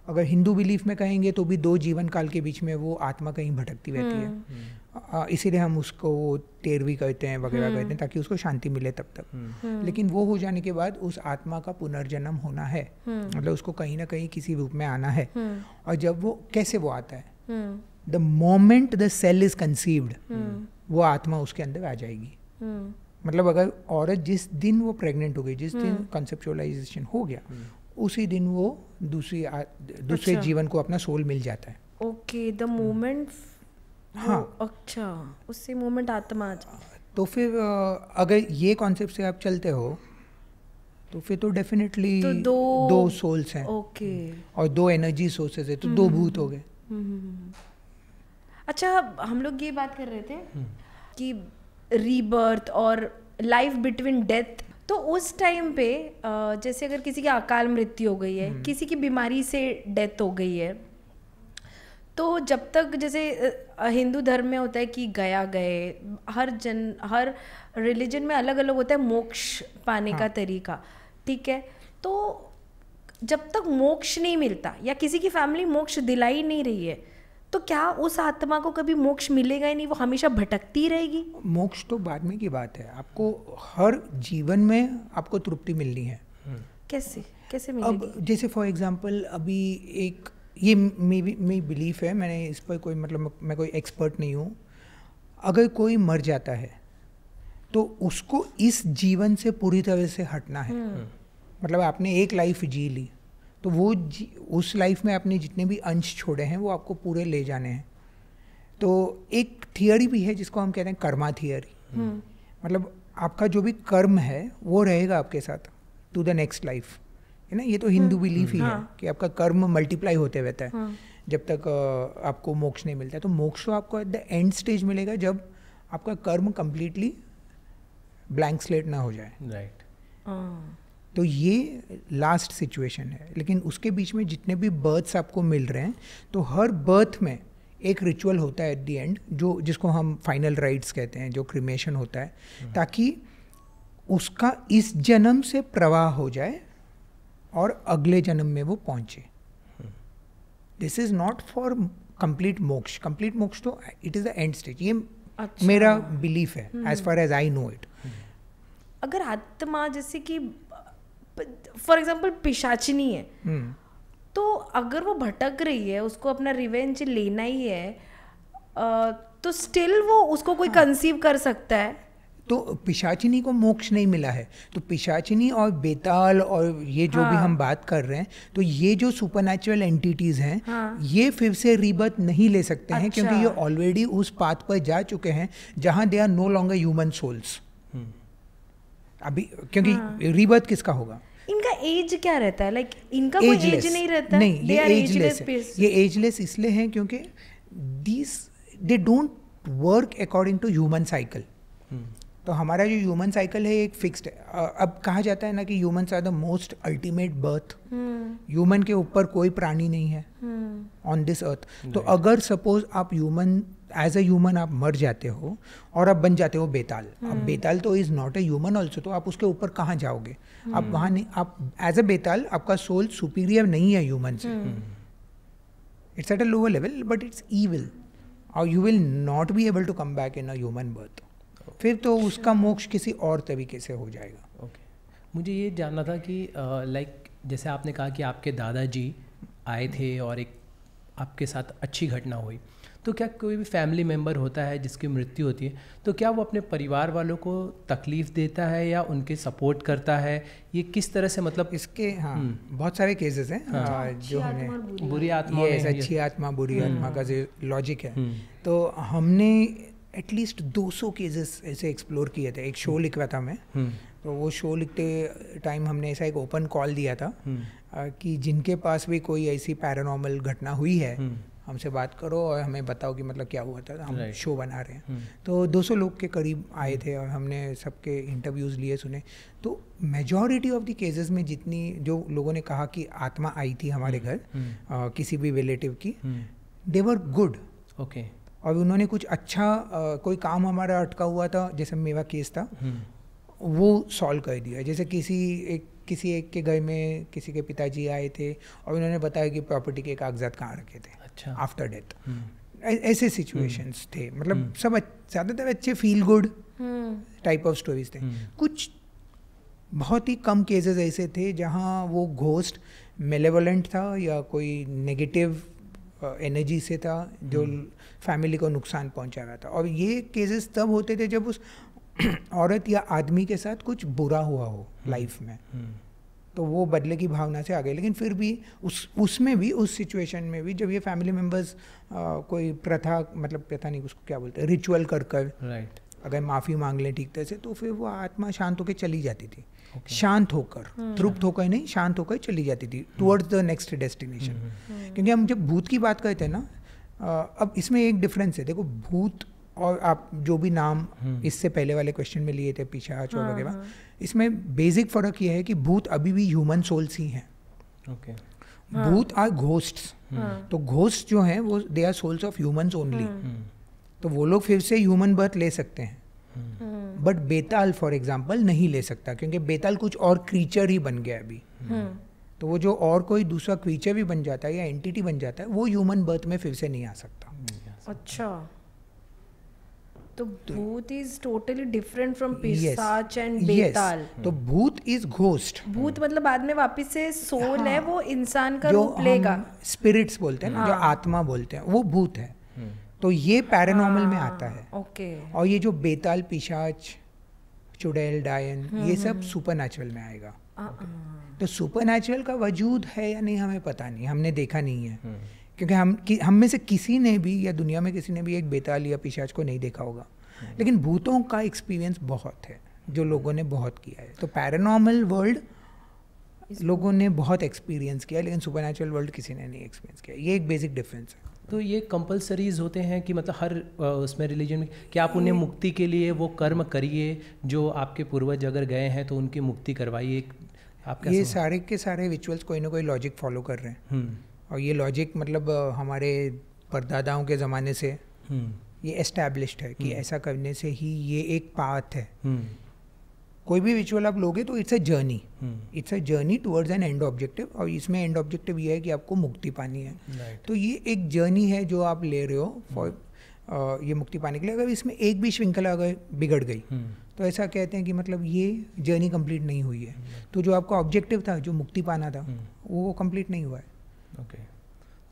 अगर हिंदू बिलीफ में कहेंगे तो भी 2 जीवन काल के बीच में वो आत्मा कहीं भटकती रहती है, इसीलिए हम उसको 13वीं कहते हैं वगैरह कहते हैं, ताकि उसको शांति मिले तब तक। लेकिन वो हो जाने के बाद उस आत्मा का पुनर्जन्म होना है, मतलब उसको कहीं ना कहीं किसी रूप में आना है। और जब वो कैसे वो आता है, the moment the cell is conceived, वो आत्मा उसके अंदर आ जाएगी। मतलब अगर औरत जिस दिन वो प्रेग्नेंट हो गई, जिस दिन कंसेप्चुअलाइजेशन हो गया, उसी दिन वो दूसरे जीवन को अपना सोल मिल जाता है। ओके, द मोमेंट, अच्छा, उससे मोमेंट आत्मा आ जाए। तो फिर अगर ये कॉन्सेप्ट से आप चलते हो तो फिर तो डेफिनेटली तो 2 सोल्स हैं, ओके, और 2 एनर्जी सोर्सेज है, तो 2 भूत हो गए। अच्छा, हम लोग ये बात कर रहे थे कि रीबर्थ और लाइफ बिटवीन डेथ, तो उस टाइम पे जैसे अगर किसी की अकाल मृत्यु हो गई है, किसी की बीमारी से डेथ हो गई है, तो जब तक जैसे हिंदू धर्म में होता है कि गया गए, हर रिलीजन में अलग अलग होता है मोक्ष पाने का तरीका, ठीक है। तो जब तक मोक्ष नहीं मिलता या किसी की फैमिली मोक्ष दिला ही नहीं रही है, तो क्या उस आत्मा को कभी मोक्ष मिलेगा ही नहीं, वो हमेशा भटकती रहेगी? मोक्ष तो बाद में की बात है, आपको हर जीवन में आपको तृप्ति मिलनी है। कैसे कैसे मिलेगी? अब जैसे फॉर एग्जांपल अभी एक ये मेरी बिलीफ है, मैंने इस पर कोई मतलब मैं कोई एक्सपर्ट नहीं हूँ, अगर कोई मर जाता है तो उसको इस जीवन से पूरी तरह से हटना है। मतलब आपने एक लाइफ जी ली तो वो उस लाइफ में आपने जितने भी अंश छोड़े हैं वो आपको पूरे ले जाने हैं। तो एक थियरी भी है जिसको हम कहते हैं कर्मा थियरी। मतलब आपका जो भी कर्म है वो रहेगा आपके साथ टू द नेक्स्ट लाइफ, है ना। ये तो हिंदू बिलीफ ही है कि आपका कर्म मल्टीप्लाई होते रहता है जब तक आपको मोक्ष नहीं मिलता है। तो मोक्ष तो आपको एट द एंड स्टेज मिलेगा जब आपका कर्म कंप्लीटली ब्लैंक स्लेट ना हो जाए। राइट। तो ये लास्ट सिचुएशन है। लेकिन उसके बीच में जितने भी बर्थ्स आपको मिल रहे हैं तो हर बर्थ में एक रिचुअल होता है एट द एंड, जो जिसको हम फाइनल राइट्स कहते हैं, जो क्रिमेशन होता है, ताकि उसका इस जन्म से प्रवाह हो जाए और अगले जन्म में वो पहुंचे। This is not for complete moksha. Complete moksha तो it is the end stage. ये मेरा बिलीफ है as far as I know it. अगर आत्मा जैसे कि फॉर एग्जाम्पल पिशाचिनी है, तो अगर वो भटक रही है, उसको अपना रिवेंज लेना ही है, तो स्टिल वो उसको कोई कंसीव कर सकता है। तो पिशाचिनी को मोक्ष नहीं मिला है, तो पिशाचिनी और बेताल और ये जो भी हम बात कर रहे हैं, तो ये जो सुपरनैचुरल एंटिटीज हैं, ये फिर से रीबर्थ नहीं ले सकते हैं, क्योंकि ये ऑलरेडी उस पाथ पर जा चुके हैं जहां they are no longer human souls अभी। क्योंकि रीबर्थ किसका होगा? इनका एज क्या रहता है? लाइक इनका कोई एज नहीं रहता? नहीं, ये एजलेस है। ये एजलेस इसलिए है क्योंकि they don't work according to human cycle. तो हमारा जो ह्यूमन साइकिल है एक फिक्स्ड है। अब कहा जाता है ना कि humans are the most ultimate birth. Human के ऊपर कोई प्राणी नहीं है ऑन दिस अर्थ। तो अगर सपोज आप ह्यूमन एज अ ह्यूमन आप मर जाते हो और आप बन जाते हो बेताल, अब बेताल तो is not a human also, तो आप उसके ऊपर कहाँ जाओगे? आप वहाँ नहीं, आप एज अ बेताल आपका सोल सुपीरियर नहीं है ह्यूमन से। It's at a lower level but it's evil, और you will not be able to come back in a human birth. फिर तो उसका मोक्ष किसी और तरीके से हो जाएगा। ओके, मुझे ये जानना था कि लाइक जैसे आपने कहा कि आपके दादाजी आए थे और एक आपके साथ अच्छी घटना हुई, तो क्या कोई भी फैमिली मेम्बर होता है जिसकी मृत्यु होती है, तो क्या वो अपने परिवार वालों को तकलीफ़ देता है या उनके सपोर्ट करता है? ये किस तरह से, मतलब इसके बहुत सारे केसेस हैं जो हमने बुरी आत्मा, अच्छी आत्मा बुरी आत्मा का जो लॉजिक है, तो हमने एटलीस्ट 200 केसेस ऐसे एक्सप्लोर किए थे। एक शो लिख रहा था मैं, तो वो शो लिखते टाइम हमने ऐसा एक ओपन कॉल दिया था कि जिनके पास भी कोई ऐसी पैरानॉर्मल घटना हुई है हमसे बात करो और हमें बताओ कि मतलब क्या हुआ था, हम शो बना रहे हैं। तो 200 लोग के करीब आए थे और हमने सबके इंटरव्यूज़ लिए, सुने। तो मेजॉरिटी ऑफ द केसेस में जितनी जो लोगों ने कहा कि आत्मा आई थी हमारे घर किसी भी रिलेटिव की, दे वर गुड। ओके। और उन्होंने कुछ अच्छा कोई काम हमारा अटका हुआ था, जैसे मेरा केस था, वो सॉल्व कर दिया। जैसे किसी एक के घर में किसी के पिताजी आए थे और उन्होंने बताया कि प्रॉपर्टी के कागजात कहाँ रखे थे आफ्टर डेथ। ऐसे सिचुएशंस थे, मतलब सब ज़्यादातर अच्छे feel good type of stories थे। कुछ बहुत ही कम केसेस ऐसे थे जहाँ वो घोस्ट मेलेवोलेंट था या कोई नेगेटिव एनर्जी से था जो फैमिली को नुकसान पहुंचा रहा था। और ये केसेस तब होते थे जब उस औरत या आदमी के साथ कुछ बुरा हुआ हो लाइफ में, तो वो बदले की भावना से आ गए। लेकिन फिर भी उसमें भी, उस सिचुएशन में भी, जब ये फैमिली मेम्बर्स कोई प्रथा, मतलब प्रथा नहीं, उसको क्या बोलते हैं, रिचुअल कर राइट, अगर माफ़ी मांग लें ठीक तरह से, तो फिर वो आत्मा शांत होकर चली जाती थी। शांत होकर, तृप्त होकर नहीं, शांत होकर चली जाती थी टुवर्ड्स द नेक्स्ट डेस्टिनेशन। क्योंकि हम जब भूत की बात करते हैं ना, अब इसमें एक डिफरेंस है। देखो, भूत और आप जो भी नाम इससे पहले वाले क्वेश्चन में लिए थे, पिशाच और वगैरह, इसमें बेसिक फ़र्क ये है कि भूत अभी भी ह्यूमन सोल्स ही हैं। ओके। भूत आर घोस्ट्स। तो घोस्ट जो हैं वो they are souls of humans only. तो वो लोग फिर से ह्यूमन बर्थ ले सकते हैं, बट बेताल फॉर एग्जाम्पल नहीं ले सकता, क्योंकि बेताल कुछ और क्रीचर ही बन गया अभी। तो वो जो और कोई दूसरा क्रीचर भी बन जाता है या एंटिटी बन जाता है, वो ह्यूमन बर्थ में फिर से नहीं आ सकता। अच्छा, तो भूत इज टोटली डिफरेंट फ्रॉम पिशाच एंड बेताल। तो भूत इज घोस्ट। भूत मतलब बाद में वापस से सोल है, वो इंसान का रूप लेगा। स्पिरिट्स बोलते हैं ना, जो आत्मा बोलते हैं, वो भूत है। तो ये पैरानॉर्मल में आता है। ओके। और ये जो बेताल, पिशाच, चुड़ैल, डायन, ये सब सुपरनैचुरल में आएगा। तो सुपरनैचुरल का वजूद है या नहीं हमें पता नहीं, हमने देखा नहीं है, क्योंकि हम में से किसी ने भी या दुनिया में किसी ने भी एक बेताल या पिशाच को नहीं देखा होगा। लेकिन भूतों का एक्सपीरियंस बहुत है, जो लोगों ने बहुत किया है। तो पैरानॉर्मल वर्ल्ड लोगों ने बहुत एक्सपीरियंस किया, लेकिन सुपरनैचुरल वर्ल्ड किसी ने नहीं एक्सपीरियंस किया। ये एक बेसिक डिफरेंस है। तो ये कंपलसरीज होते हैं कि मतलब हर उसमें रिलीजन में कि आप उन्हें मुक्ति के लिए वो कर्म करिए जो आपके पूर्वज अगर गए हैं तो उनकी मुक्ति करवाइए। आप ये सारे के सारे रिचुअल्स कोई ना कोई लॉजिक फॉलो कर रहे हैं। और ये लॉजिक मतलब हमारे परदादाओं के ज़माने से ये एस्टैब्लिश्ड है कि ऐसा करने से ही ये एक पाथ है। कोई भी रिचुअल आप लोगे तो it's a journey towards an and objective, और इसमें एंड ऑब्जेक्टिव ये है कि आपको मुक्ति पानी है। तो ये एक जर्नी है जो आप ले रहे हो फॉर ये मुक्ति पाने के लिए। अगर इसमें एक भी श्रृंखला अगर बिगड़ गई तो ऐसा कहते हैं कि मतलब ये जर्नी कंप्लीट नहीं हुई है। तो जो आपका ऑब्जेक्टिव था, जो मुक्ति पाना था, वो कंप्लीट नहीं हुआ है।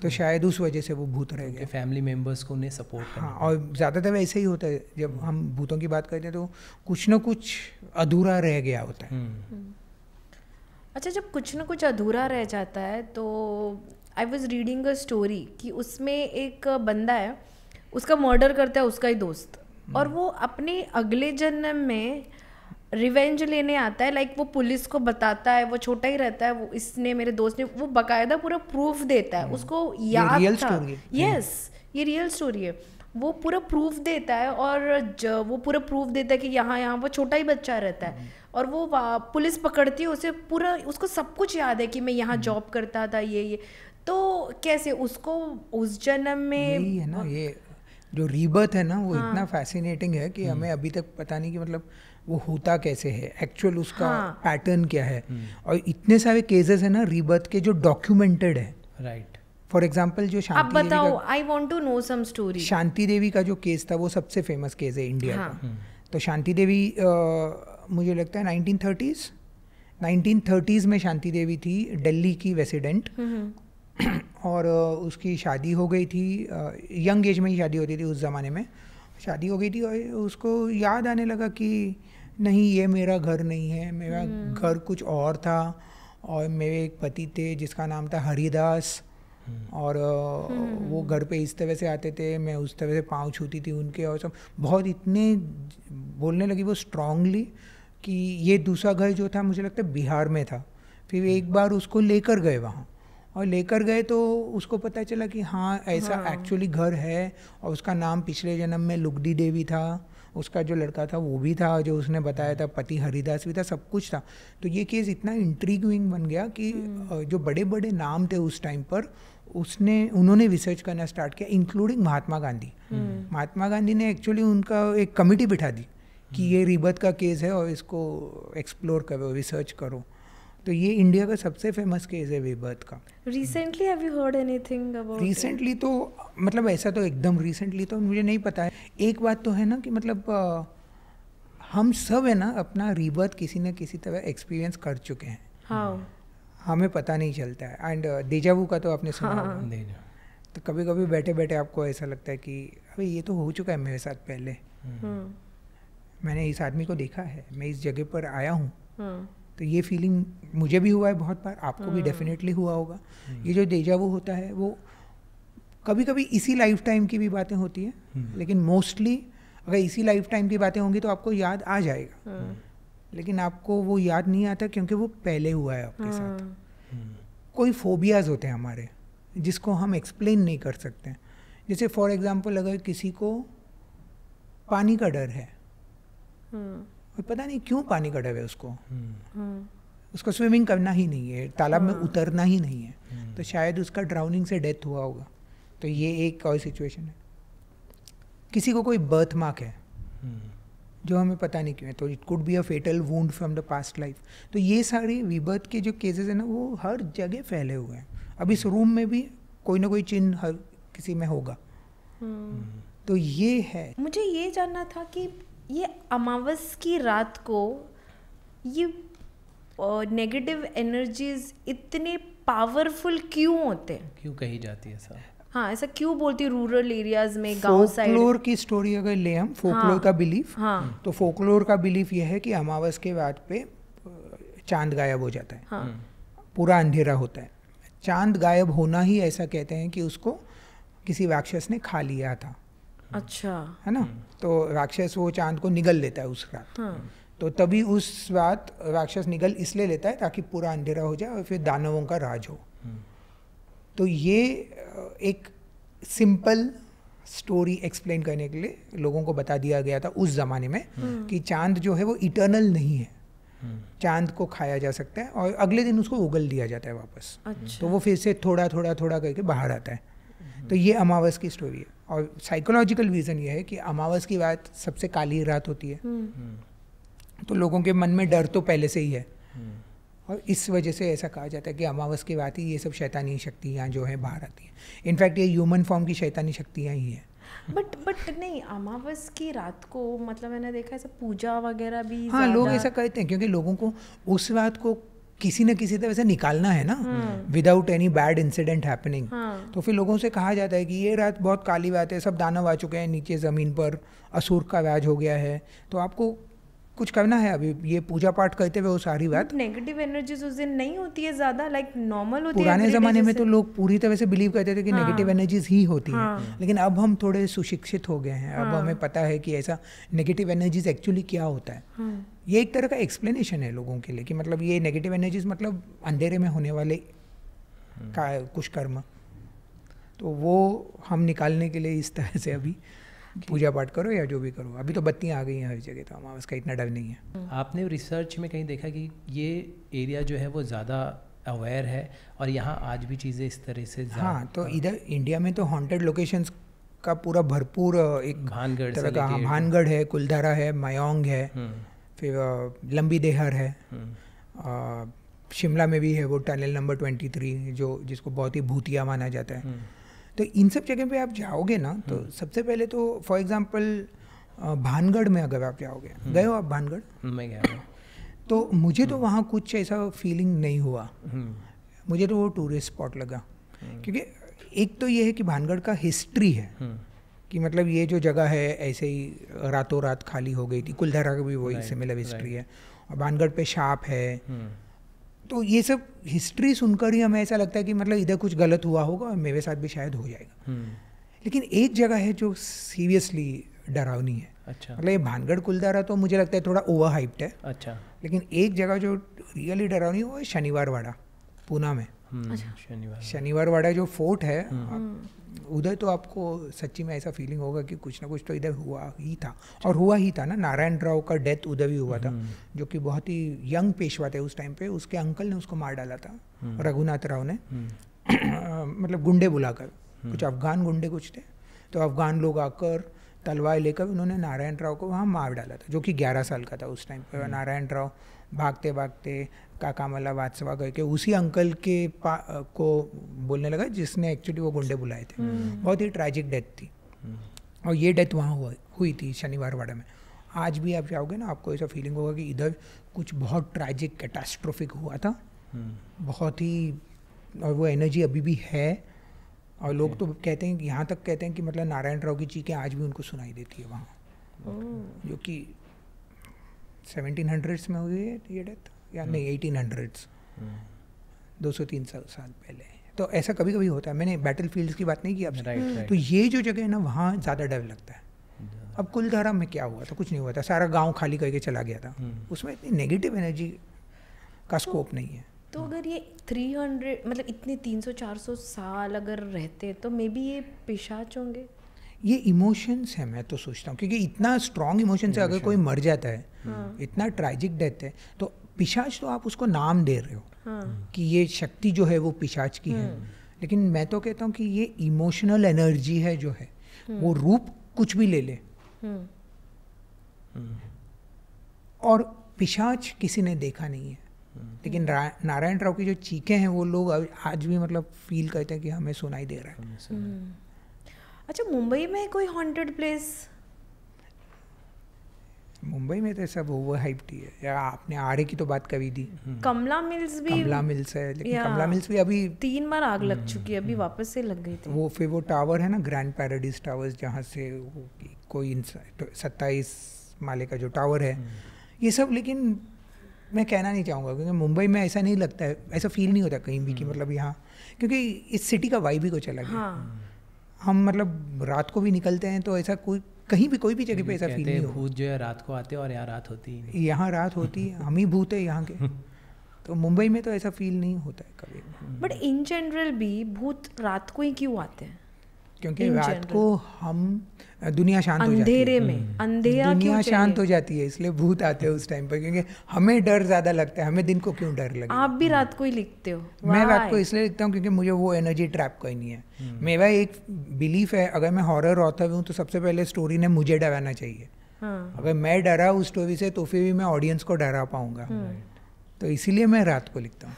तो शायद उस वजह से वो भूत रह गए। फैमिली मेंबर्स को उन्हें सपोर्ट करना। हाँ, और ज़्यादातर ऐसे ही होता है जब हम भूतों की बात करते हैं, तो कुछ ना कुछ अधूरा रह गया होता है। अच्छा, जब कुछ ना कुछ अधूरा रह जाता है तो I was reading a story कि उसमें एक बंदा है, उसका मर्डर करता है उसका ही दोस्त, और वो अपने अगले जन्म में रिवेंज लेने आता है। लाइक वो पुलिस को बताता है, वो छोटा ही रहता है, वो इसने मेरे दोस्त ने, वो बकायदा पूरा प्रूफ देता है, उसको याद था। यस, ये रियल स्टोरी है। वो पूरा प्रूफ देता है, और वो पूरा प्रूफ देता है कि यहाँ वो छोटा ही बच्चा रहता है, और वो पुलिस पकड़ती है उसे, पूरा उसको सब कुछ याद है कि मैं यहाँ जॉब करता था, ये। तो कैसे उसको उस जन्म में यही है ना, ये जो रीबर्थ है ना, वो इतना फैसिनेटिंग है कि हमें अभी तक पता नहीं कि मतलब वो होता कैसे है, एक्चुअल उसका पैटर्न क्या है। और इतने सारे केसेस है ना रीबर्थ के जो डॉक्यूमेंटेड है। राइट। फॉर एग्जांपल जो शांति देवी का, I want to know some story. Shanti Devi का जो केस था वो सबसे फेमस केस है इंडिया का। तो शांति देवी मुझे लगता है 1930s में शांति देवी थी दिल्ली की रेसिडेंट, और उसकी शादी हो गई थी, यंग एज में ही शादी होती थी उस ज़माने में। शादी हो गई थी और उसको याद आने लगा कि नहीं, ये मेरा घर नहीं है, मेरा घर कुछ और था, और मेरे एक पति थे जिसका नाम था हरिदास, और वो घर पे इस तरह से आते थे, मैं उस तरह से पाँव छूती थी उनके, और सब बहुत इतने बोलने लगी वो स्ट्रांगली कि ये दूसरा घर जो था मुझे लगता है बिहार में था। फिर एक बार उसको लेकर गए वहाँ, और लेकर गए तो उसको पता चला कि हाँ ऐसा एक्चुअली घर है, और उसका नाम पिछले जन्म में लुगदी देवी था, उसका जो लड़का था वो भी था, जो उसने बताया था पति हरिदास भी था, सब कुछ था। तो ये केस इतना इंट्रीगिंग बन गया कि जो बड़े बड़े नाम थे उस टाइम पर, उन्होंने रिसर्च करना स्टार्ट किया, इंक्लूडिंग महात्मा गांधी। महात्मा गांधी ने एक्चुअली उनका एक कमेटी बिठा दी कि ये रीबर्थ का केस है और इसको एक्सप्लोर करो, रिसर्च करो। तो ये इंडिया का सबसे फेमस केस है रीबर्थ का। Recently have you heard anything about? Recently तो मतलब ऐसा तो एकदम रिसेंटली तो मुझे नहीं पता है। एक बात तो है ना कि मतलब हम सब है ना अपना रीबर्थ किसी न किसी तरह एक्सपीरियंस कर चुके हैं। हाउ? हमें पता नहीं चलता है। एंड डेजावू का तो आपने सुना होगा। तो कभी कभी बैठे बैठे आपको ऐसा लगता है कि अबे ये तो हो चुका है मेरे साथ पहले, मैंने इस आदमी को देखा है, मैं इस जगह पर आया हूँ। तो ये फीलिंग मुझे भी हुआ है बहुत बार, आपको भी डेफिनेटली हुआ होगा। ये जो डेजावू होता है वो कभी कभी इसी लाइफ टाइम की भी बातें होती हैं, लेकिन मोस्टली अगर इसी लाइफ टाइम की बातें होंगी तो आपको याद आ जाएगा, लेकिन आपको वो याद नहीं आता क्योंकि वो पहले हुआ है आपके साथ। कोई फोबियाज होते हैं हमारे जिसको हम एक्सप्लेन नहीं कर सकते। जैसे फॉर एग्जांपल अगर किसी को पानी का डर है, और पता नहीं क्यों पानी का डर है उसको स्विमिंग करना ही नहीं है, तालाब में उतरना ही नहीं है, तो शायद उसका ड्राउनिंग से डेथ हुआ होगा। तो ये एक और सिचुएशन है। किसी को कोई बर्थ मार्क है जो हमें पता नहीं क्यों है, तो it could be a fatal wound from the past life. तो ये सारी वीबर्थ के जो केसेस है ना वो हर जगह फैले हुए हैं। अब इस रूम में भी कोई ना कोई चिन्ह हर किसी में होगा। तो ये है। मुझे ये जानना था कि ये अमावस की रात को ये नेगेटिव एनर्जीज इतने पावरफुल क्यों होते हैं, क्यों कही जाती है सर? हाँ, ऐसा क्यों बोलती रूरल एरियाज में, गांव साइड? फोकलोर की स्टोरी अगर ले हम, फोकलोर का बिलीफ, तो फोकलोर का बिलीफ ये है कि अमावस के बाद पे चांद गायब हो जाता है, पूरा अंधेरा होता है। चांद गायब होना ही ऐसा कहते हैं कि उसको किसी राक्षस ने खा लिया था। अच्छा, है ना? तो राक्षस वो चांद को निगल लेता है उस रात। तो तभी उस रात राक्षस निगल इसलिए लेता है ताकि पूरा अंधेरा हो जाए और फिर दानवों का राज हो। तो ये एक सिंपल स्टोरी एक्सप्लेन करने के लिए लोगों को बता दिया गया था उस ज़माने में कि चांद जो है वो इटर्नल नहीं है, चांद को खाया जा सकता है और अगले दिन उसको उगल दिया जाता है वापस। अच्छा। तो वो फिर से थोड़ा थोड़ा थोड़ा करके बाहर आता है। तो ये अमावस की स्टोरी है। और साइकोलॉजिकल रीज़न ये है कि अमावस की रात सबसे काली रात होती है, तो लोगों के मन में डर तो पहले से ही है और इस वजह से ऐसा कहा जाता है कि अमावस की रात ही ये सब शैतानी शक्तियाँ जो है बाहर आती हैं। इनफैक्ट ये ह्यूमन फॉर्म की शैतानी शक्तियाँ ही हैं। बट नहीं, अमावस की रात को मतलब मैंने देखा ऐसा पूजा वगैरह भी, हाँ, लोग ऐसा कहते हैं क्योंकि लोगों को उस रात को किसी न किसी तरह से निकालना है ना, without any bad incident happening. तो फिर लोगों से कहा जाता है कि ये रात बहुत काली रात है, सब दानव आ चुके हैं नीचे ज़मीन पर, असुर का राज हो गया है, तो आपको कुछ करना है। अभी ये पूजा पाठ करते हुए वो सारी बात, नेगेटिव एनर्जीज उस दिन नहीं होती है ज़्यादा, लाइक नॉर्मल होती है। पुराने ज़माने में तो लोग पूरी तरह से बिलीव करते थे कि नेगेटिव एनर्जीज ही होती हैं, लेकिन अब हम थोड़े सुशिक्षित हो गए हैं। अब हमें पता है कि ऐसा नेगेटिव एनर्जीज एक्चुअली क्या होता है। ये एक तरह का एक्सप्लेनेशन है लोगों के लिए कि मतलब ये नेगेटिव एनर्जीज मतलब अंधेरे में होने वाले का कुछ कर्म, तो वो हम निकालने के लिए इस तरह से अभी पूजा पाठ करो या जो भी करो। अभी तो बत्तियाँ आ गई हैं हर जगह, तो अमावस का इतना डर नहीं है। आपने रिसर्च में कहीं देखा कि ये एरिया जो है वो ज़्यादा अवेयर है और यहाँ आज भी चीज़ें इस तरह से? हाँ, तो इधर इंडिया में तो हॉन्टेड लोकेशंस का पूरा भरपूर एक भानगढ़ तरह का, भानगढ़ है, कुलधारा है, मयोंग है, फिर लंबी देहर है, शिमला में भी है वो टनल नंबर 23 जो जिसको बहुत ही भूतिया माना जाता है। तो इन सब जगह पे आप जाओगे ना, तो सबसे पहले तो फॉर एग्जांपल भानगढ़ में अगर आप जाओगे, गए हो आप भानगढ़? मैं गया हूँ। तो मुझे तो वहाँ कुछ ऐसा फीलिंग नहीं हुआ, मुझे तो वो टूरिस्ट स्पॉट लगा। क्योंकि एक तो ये है कि भानगढ़ का हिस्ट्री है कि मतलब ये जो जगह है ऐसे ही रातों रात खाली हो गई थी। कुलधारा का भी वही सिमिलर हिस्ट्री है और भानगढ़ पे शाप है। तो ये सब हिस्ट्री सुनकर ही हमें ऐसा लगता है कि मतलब इधर कुछ गलत हुआ होगा और मेरे साथ भी शायद हो जाएगा। लेकिन एक जगह है जो सीरियसली डरावनी है। अच्छा। मतलब ये भानगढ़ कुलधारा तो मुझे लगता है थोड़ा ओवर हाइप्ड है। अच्छा। लेकिन एक जगह जो रियली डरावनी है वो है शनिवार वाड़ा, पूना में। शनिवार वाड़ा जो फोर्ट है, उधर तो आपको सच्ची में ऐसा फीलिंग होगा कि कुछ ना कुछ तो इधर हुआ ही था। और हुआ ही था ना, नारायण राव का डेथ उधर भी हुआ था, जो कि बहुत ही यंग पेशवा थे उस टाइम पे। उसके अंकल ने उसको मार डाला था, रघुनाथ राव ने मतलब गुंडे बुलाकर, कुछ अफगान गुंडे कुछ थे, तो अफगान लोग आकर तलवार लेकर उन्होंने नारायण राव को वहाँ मार डाला था, जो कि 11 साल का था उस टाइम पर। नारायण राव भागते भागते काकामला वात्सवा करके उसी अंकल के को बोलने लगा जिसने एक्चुअली वो गुंडे बुलाए थे। बहुत ही ट्रैजिक डेथ थी और ये डेथ वहाँ हुई थी शनिवार वाड़ा में। आज भी आप जाओगे ना, आपको ऐसा फीलिंग होगा कि इधर कुछ बहुत ट्रैजिक कैटास्ट्रोफिक हुआ था, बहुत ही, और वो एनर्जी अभी भी है। और लोग तो कहते हैं, यहाँ तक कहते हैं कि मतलब नारायण राव की चीखें आज भी उनको सुनाई देती है वहाँ, जो कि 1700s में हुई है ये डेथ, या नहीं 1800s, 200-300 साल पहले। तो ऐसा कभी कभी होता है। मैंने बैटल फील्ड्स की बात नहीं की आपसे। तो ये जो जगह है ना, वहाँ ज़्यादा डर लगता है। अब कुलधारा में क्या हुआ था? कुछ नहीं हुआ था, सारा गांव खाली करके चला गया था। उसमें इतनी नेगेटिव एनर्जी का स्कोप नहीं है। तो अगर ये 300 मतलब इतने 300-400 साल अगर रहते तो मे बी ये पिशाच होंगे। ये इमोशंस है, मैं तो सोचता हूँ, क्योंकि इतना स्ट्रॉन्ग इमोशन से अगर कोई मर जाता है, इतना ट्रैजिक डेथ है, तो पिशाच तो आप उसको नाम दे रहे हो कि ये शक्ति जो है वो पिशाच की है। लेकिन मैं तो कहता हूँ कि ये इमोशनल एनर्जी है जो है, वो रूप कुछ भी ले ले, और पिशाच किसी ने देखा नहीं है, लेकिन नारायण राव की जो चीखें हैं वो लोग आज भी मतलब फील करते हैं कि हमें सुनाई दे रहा है। अच्छा, मुंबई में कोई हॉन्टेड प्लेस? मुंबई में तो सब ओवर हाइप्ड ही है, या आपने आरे की तो बात करी थी। कमला मिल्स भी, कमला मिल्स है, लेकिन कमला मिल्स भी अभी 3 बार आग लग चुकी है, अभी वापस से लग गई थी। वो फिर वो टावर है ना, ग्रैंड पैराडाइज टावर्स, जहाँ से कोई 27 माले का जो टावर है, ये सब। लेकिन मैं कहना नहीं चाहूँगा, क्योंकि मुंबई में ऐसा नहीं लगता है, ऐसा फील नहीं होता कहीं भी कि मतलब यहाँ, क्योंकि इस सिटी का वाइब ही कुछ अलग है। हम मतलब रात को भी निकलते हैं तो ऐसा कोई कहीं भी कोई भी जगह पे ऐसा फील नहीं होता। भूत जो है रात को आते हैं और यहाँ रात होती है। यहाँ रात होती है, हम ही भूत है यहाँ के। तो मुंबई में तो ऐसा फील नहीं होता है कभी। बट इन जनरल भी भूत रात को ही क्यों आते हैं? क्योंकि रात को हम दुनिया शांत हो जाती है, अंधेरे में अंधेरा दुनिया शांत हो जाती है, इसलिए भूत आते हैं उस टाइम पर। क्योंकि हमें डर ज़्यादा लगता है, हमें दिन को क्यों डर लगे। आप भी रात को ही लिखते हो? मैं रात को इसलिए लिखता हूँ क्योंकि मुझे वो एनर्जी ट्रैप कोई नहीं है। मेरा एक बिलीफ है, अगर मैं हॉरर ऑथर हूँ तो सबसे पहले स्टोरी ने मुझे डराना चाहिए। अगर मैं डरा उस स्टोरी से तो फिर भी मैं ऑडियंस को डरा पाऊंगा। तो इसीलिए मैं रात को लिखता हूँ।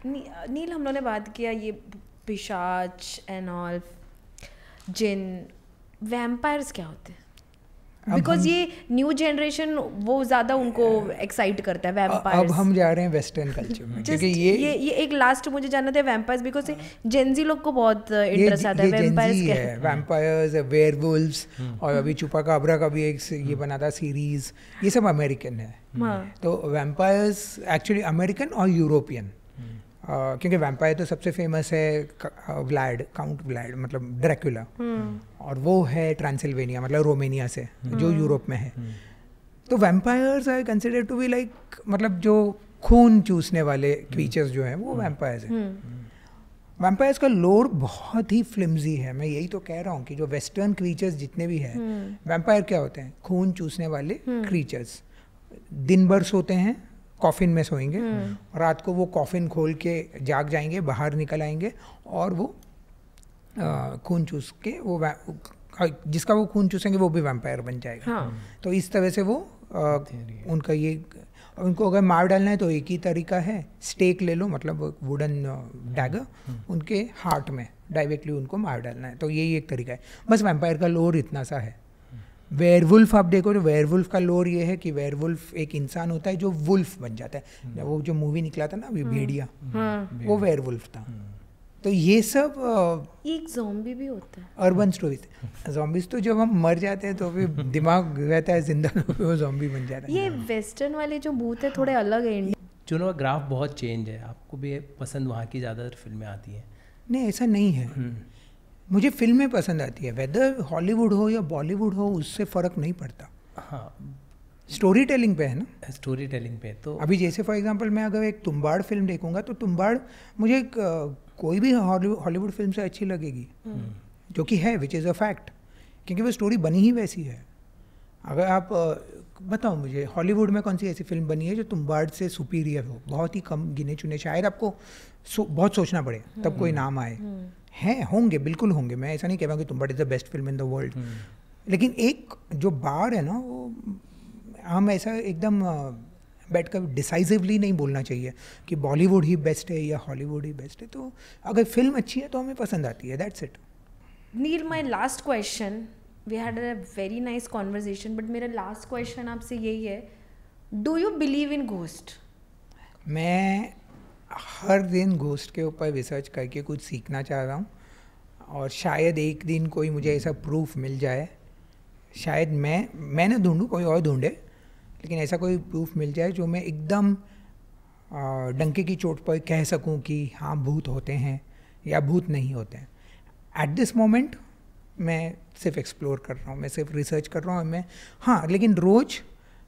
नील, हम लोगों ने बात किया ये पिशाच एंड ऑल, जिन, वैम्पायर्स क्या होते हैं? बिकॉज ये न्यू जनरेशन वो ज़्यादा उनको एक्साइट करता है वैम्पायर्स। अब हम जा रहे हैं वेस्टर्न कल्चर में, क्योंकि ये एक लास्ट मुझे जानना था वैम्पायर्स, बिकॉज जेंजी लोग को बहुत इंटरेस्ट आता है वैम्पायर्स क्या है। वैम्पायर्स, वेयरवुल्फ्स, और अभी चुपाकाब्रा का भी एक ये बना था सीरीज, ये सब अमेरिकन है। तो वैम्पायर्स एक्चुअली अमेरिकन और यूरोपियन, क्योंकि वैम्पायर तो सबसे फेमस है व्लाड, काउंट व्लाड, मतलब ड्रैकुला, और वो है ट्रांसिल्वेनिया, मतलब रोमेनिया से, जो यूरोप में है। तो vampires are considered to be like, मतलब जो खून चूसने वाले क्रीचर्स जो हैं वो वैम्पायर्स हैं। वैम्पायर्स का लोर बहुत ही फ्लिम्जी है। मैं यही तो कह रहा हूँ कि जो वेस्टर्न क्रीचर्स जितने भी हैं, वैम्पायर क्या होते हैं? खून चूसने वाले क्रीचर्स। दिन भर सोते हैं, कॉफिन में सोएंगे, रात को वो कॉफिन खोल के जाग जाएंगे, बाहर निकल आएंगे, और वो खून चूस के वो जिसका वो खून चूसेंगे वो भी वैम्पायर बन जाएगा। तो इस तरह से वो उनका ये, उनको अगर मार डालना है तो एक ही तरीका है, स्टेक ले लो, मतलब वुडन डैगर, उनके हार्ट में डायरेक्टली उनको मार डालना है। तो यही एक तरीका है। बस वैम्पायर का लोर इतना सा है। वेयरवुल्फ आप देखो तो वेयरवुल्फ का लोर ये है कि वेयरवुल्फ एक इंसान होता है जो वुल्फ बन जाता है। वो जो मूवी निकला था ना अभी, भेड़िया, वो वेयरवुल्फ था। तो ये सब एक ज़ॉम्बी भी होता है, अर्बन स्टोरीज। ज़ॉम्बीज तो जब हम मर जाते हैं तो फिर दिमाग रहता है जिंदा, तो वो ज़ॉम्बी बन जाता है। ये वेस्टर्न वाले जो भूत है थोड़े अलग है। चुनो ग्राफ बहुत चेंज है, आपको भी पसंद वहाँ की ज़्यादातर फिल्में आती हैं? नहीं, ऐसा नहीं है। मुझे फिल्में पसंद आती है, वेदर हॉलीवुड हो या बॉलीवुड हो, उससे फ़र्क नहीं पड़ता। हाँ, स्टोरी टेलिंग पे है ना, स्टोरी टेलिंग पे। तो अभी जैसे फॉर एग्जांपल मैं अगर एक तुम्बाड़ फिल्म देखूंगा तो तुम्बाड़ मुझे कोई भी हॉलीवुड फिल्म से अच्छी लगेगी, जो कि है, विच इज़ अ फैक्ट, क्योंकि वो स्टोरी बनी ही वैसी है। अगर आप बताओ मुझे हॉलीवुड में कौन सी ऐसी फिल्म बनी है जो तुम्बाड़ से सुपीरियर हो? बहुत ही कम, गिने चुने, शायद आपको बहुत सोचना पड़े तब कोई नाम आए। हैं, होंगे, बिल्कुल होंगे, मैं ऐसा नहीं कह रहा कि Tumbbad is the best film in the world. लेकिन एक जो बार है ना, वो हम ऐसा एकदम बैठकर डिसाइसिवली नहीं बोलना चाहिए कि बॉलीवुड ही बेस्ट है या हॉलीवुड ही बेस्ट है। तो अगर फिल्म अच्छी है तो हमें पसंद आती है, that's it. Neil, my last question, we had a very nice conversation, but मेरा लास्ट क्वेश्चन आपसे यही है, do you believe in ghost? मैं हर दिन घोस्ट के ऊपर रिसर्च करके कुछ सीखना चाह रहा हूँ, और शायद एक दिन कोई मुझे ऐसा प्रूफ मिल जाए, शायद मैं ना ढूंढूँ, कोई और ढूंढे, लेकिन ऐसा कोई प्रूफ मिल जाए जो मैं एकदम डंके की चोट पर कह सकूं कि हाँ भूत होते हैं या भूत नहीं होते हैं। एट दिस मोमेंट मैं सिर्फ एक्सप्लोर कर रहा हूँ, मैं सिर्फ रिसर्च कर रहा हूँ मैं। हाँ, लेकिन रोज़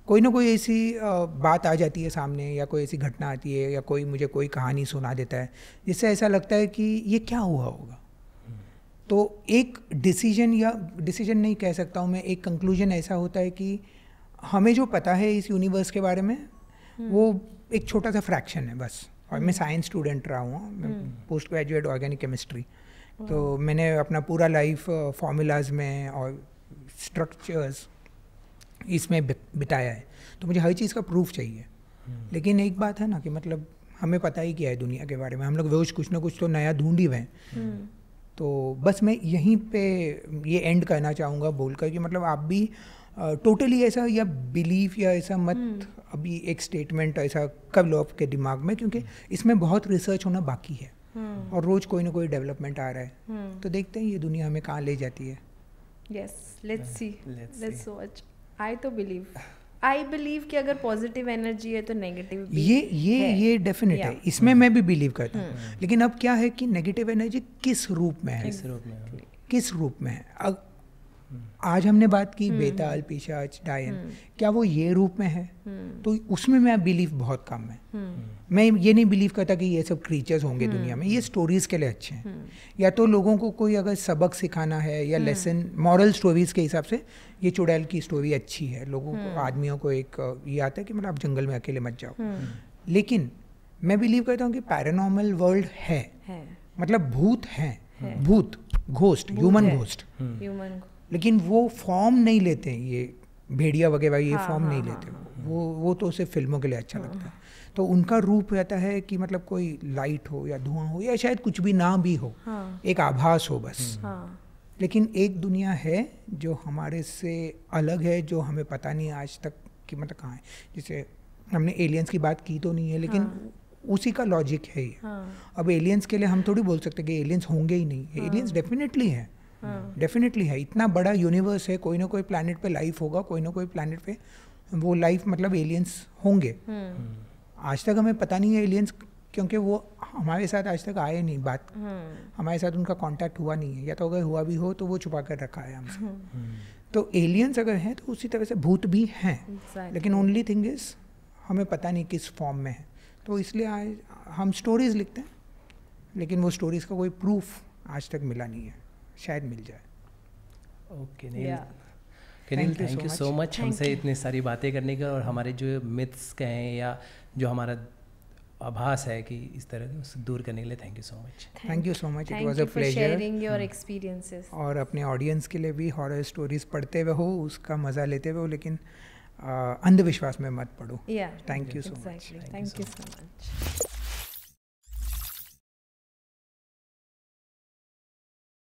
कोई ना कोई ऐसी बात आ जाती है सामने, या कोई ऐसी घटना आती है, या कोई मुझे कोई कहानी सुना देता है जिससे ऐसा लगता है कि ये क्या हुआ होगा। तो एक डिसीजन नहीं कह सकता हूँ मैं, एक कंक्लूजन ऐसा होता है कि हमें जो पता है इस यूनिवर्स के बारे में वो एक छोटा सा फ्रैक्शन है बस। और मैं साइंस स्टूडेंट रहा हूँ, मैं पोस्ट ग्रेजुएट ऑर्गेनिक केमिस्ट्री, तो मैंने अपना पूरा लाइफ फॉर्मूलाज में और स्ट्रक्चर्स इसमें बिताया है, तो मुझे हर चीज़ का प्रूफ चाहिए। लेकिन एक बात है ना कि मतलब हमें पता ही क्या है दुनिया के बारे में, हम लोग रोज कुछ ना कुछ तो नया ढूंढ ही हुए हैं। तो बस मैं यहीं पे ये एंड करना चाहूँगा बोलकर कि मतलब आप भी टोटली ऐसा या बिलीव या ऐसा मत अभी एक स्टेटमेंट ऐसा कर लो आपके दिमाग में, क्योंकि इसमें बहुत रिसर्च होना बाकी है और रोज कोई ना कोई डेवलपमेंट आ रहा है। तो देखते हैं ये दुनिया हमें कहाँ ले जाती है। Yes, let's see, let's watch. I believe कि अगर पॉजिटिव एनर्जी है तो नेगेटिव भी ये डेफिनेट है, इसमें मैं भी बिलीव करता हूँ। लेकिन अब क्या है कि नेगेटिव एनर्जी किस रूप में है, किस रूप में है। आज हमने बात की बेताल, पिशाच, डायन, क्या वो ये रूप में है? तो उसमें मैं बिलीव बहुत कम है। मैं ये नहीं बिलीव करता कि ये सब क्रीचर्स होंगे दुनिया में, ये स्टोरीज के लिए अच्छे हैं। या तो लोगों को कोई अगर सबक सिखाना है या लेसन, मॉरल स्टोरीज के हिसाब से ये चुड़ैल की स्टोरी अच्छी है। लोगों को, आदमियों को एक ये आता है कि मतलब आप जंगल में अकेले मत जाओ। लेकिन मैं बिलीव करता हूँ कि पैरानॉर्मल वर्ल्ड है, मतलब भूत हैं, भूत, घोस्ट, ह्यूमन घोस्ट, लेकिन वो फॉर्म नहीं लेते हैं, ये भेड़िया वगैरह ये फॉर्म नहीं लेते। वो तो सिर्फ फिल्मों के लिए अच्छा लगता है। तो उनका रूप रहता है कि मतलब कोई लाइट हो या धुआं हो या शायद कुछ भी ना भी हो, एक आभास हो बस। लेकिन एक दुनिया है जो हमारे से अलग है, जो हमें पता नहीं आज तक कि मतलब कहाँ है। जैसे हमने एलियंस की बात की तो नहीं है, लेकिन उसी का लॉजिक है ये। अब एलियंस के लिए हम थोड़ी बोल सकते कि एलियंस होंगे ही नहीं। एलियंस डेफिनेटली है, डेफिनेटली है। इतना बड़ा यूनिवर्स है, कोई ना कोई प्लैनेट पे लाइफ होगा, कोई ना कोई प्लैनेट पे वो लाइफ मतलब एलियंस होंगे। आज तक हमें पता नहीं है एलियंस, क्योंकि वो हमारे साथ आज तक आए नहीं, बात हमारे साथ उनका कांटेक्ट हुआ नहीं है, या तो अगर हुआ भी हो तो वो छुपा कर रखा है हमसे। तो एलियंस अगर हैं तो उसी तरह से भूत भी हैं, लेकिन ओनली थिंग इज हमें पता नहीं किस फॉर्म में है। तो इसलिए आज हम स्टोरीज लिखते हैं, लेकिन वो स्टोरीज का कोई प्रूफ आज तक मिला नहीं है, शायद मिल जाए। ओके कनील, थैंक यू सो मच हमसे इतनी सारी बातें करने का, और हमारे जो मिथ्स कहें या जो हमारा आभास है कि इस तरह के उससे दूर करने के लिए thank you so much. Thank you so much, it was a pleasure sharing your experiences. और अपने ऑडियंस के लिए भी हॉरर स्टोरीज पढ़ते हुए हो, उसका मज़ा लेते हुए हो, लेकिन अंधविश्वास में मत पढ़ो। Thank you so much. Thank you so much.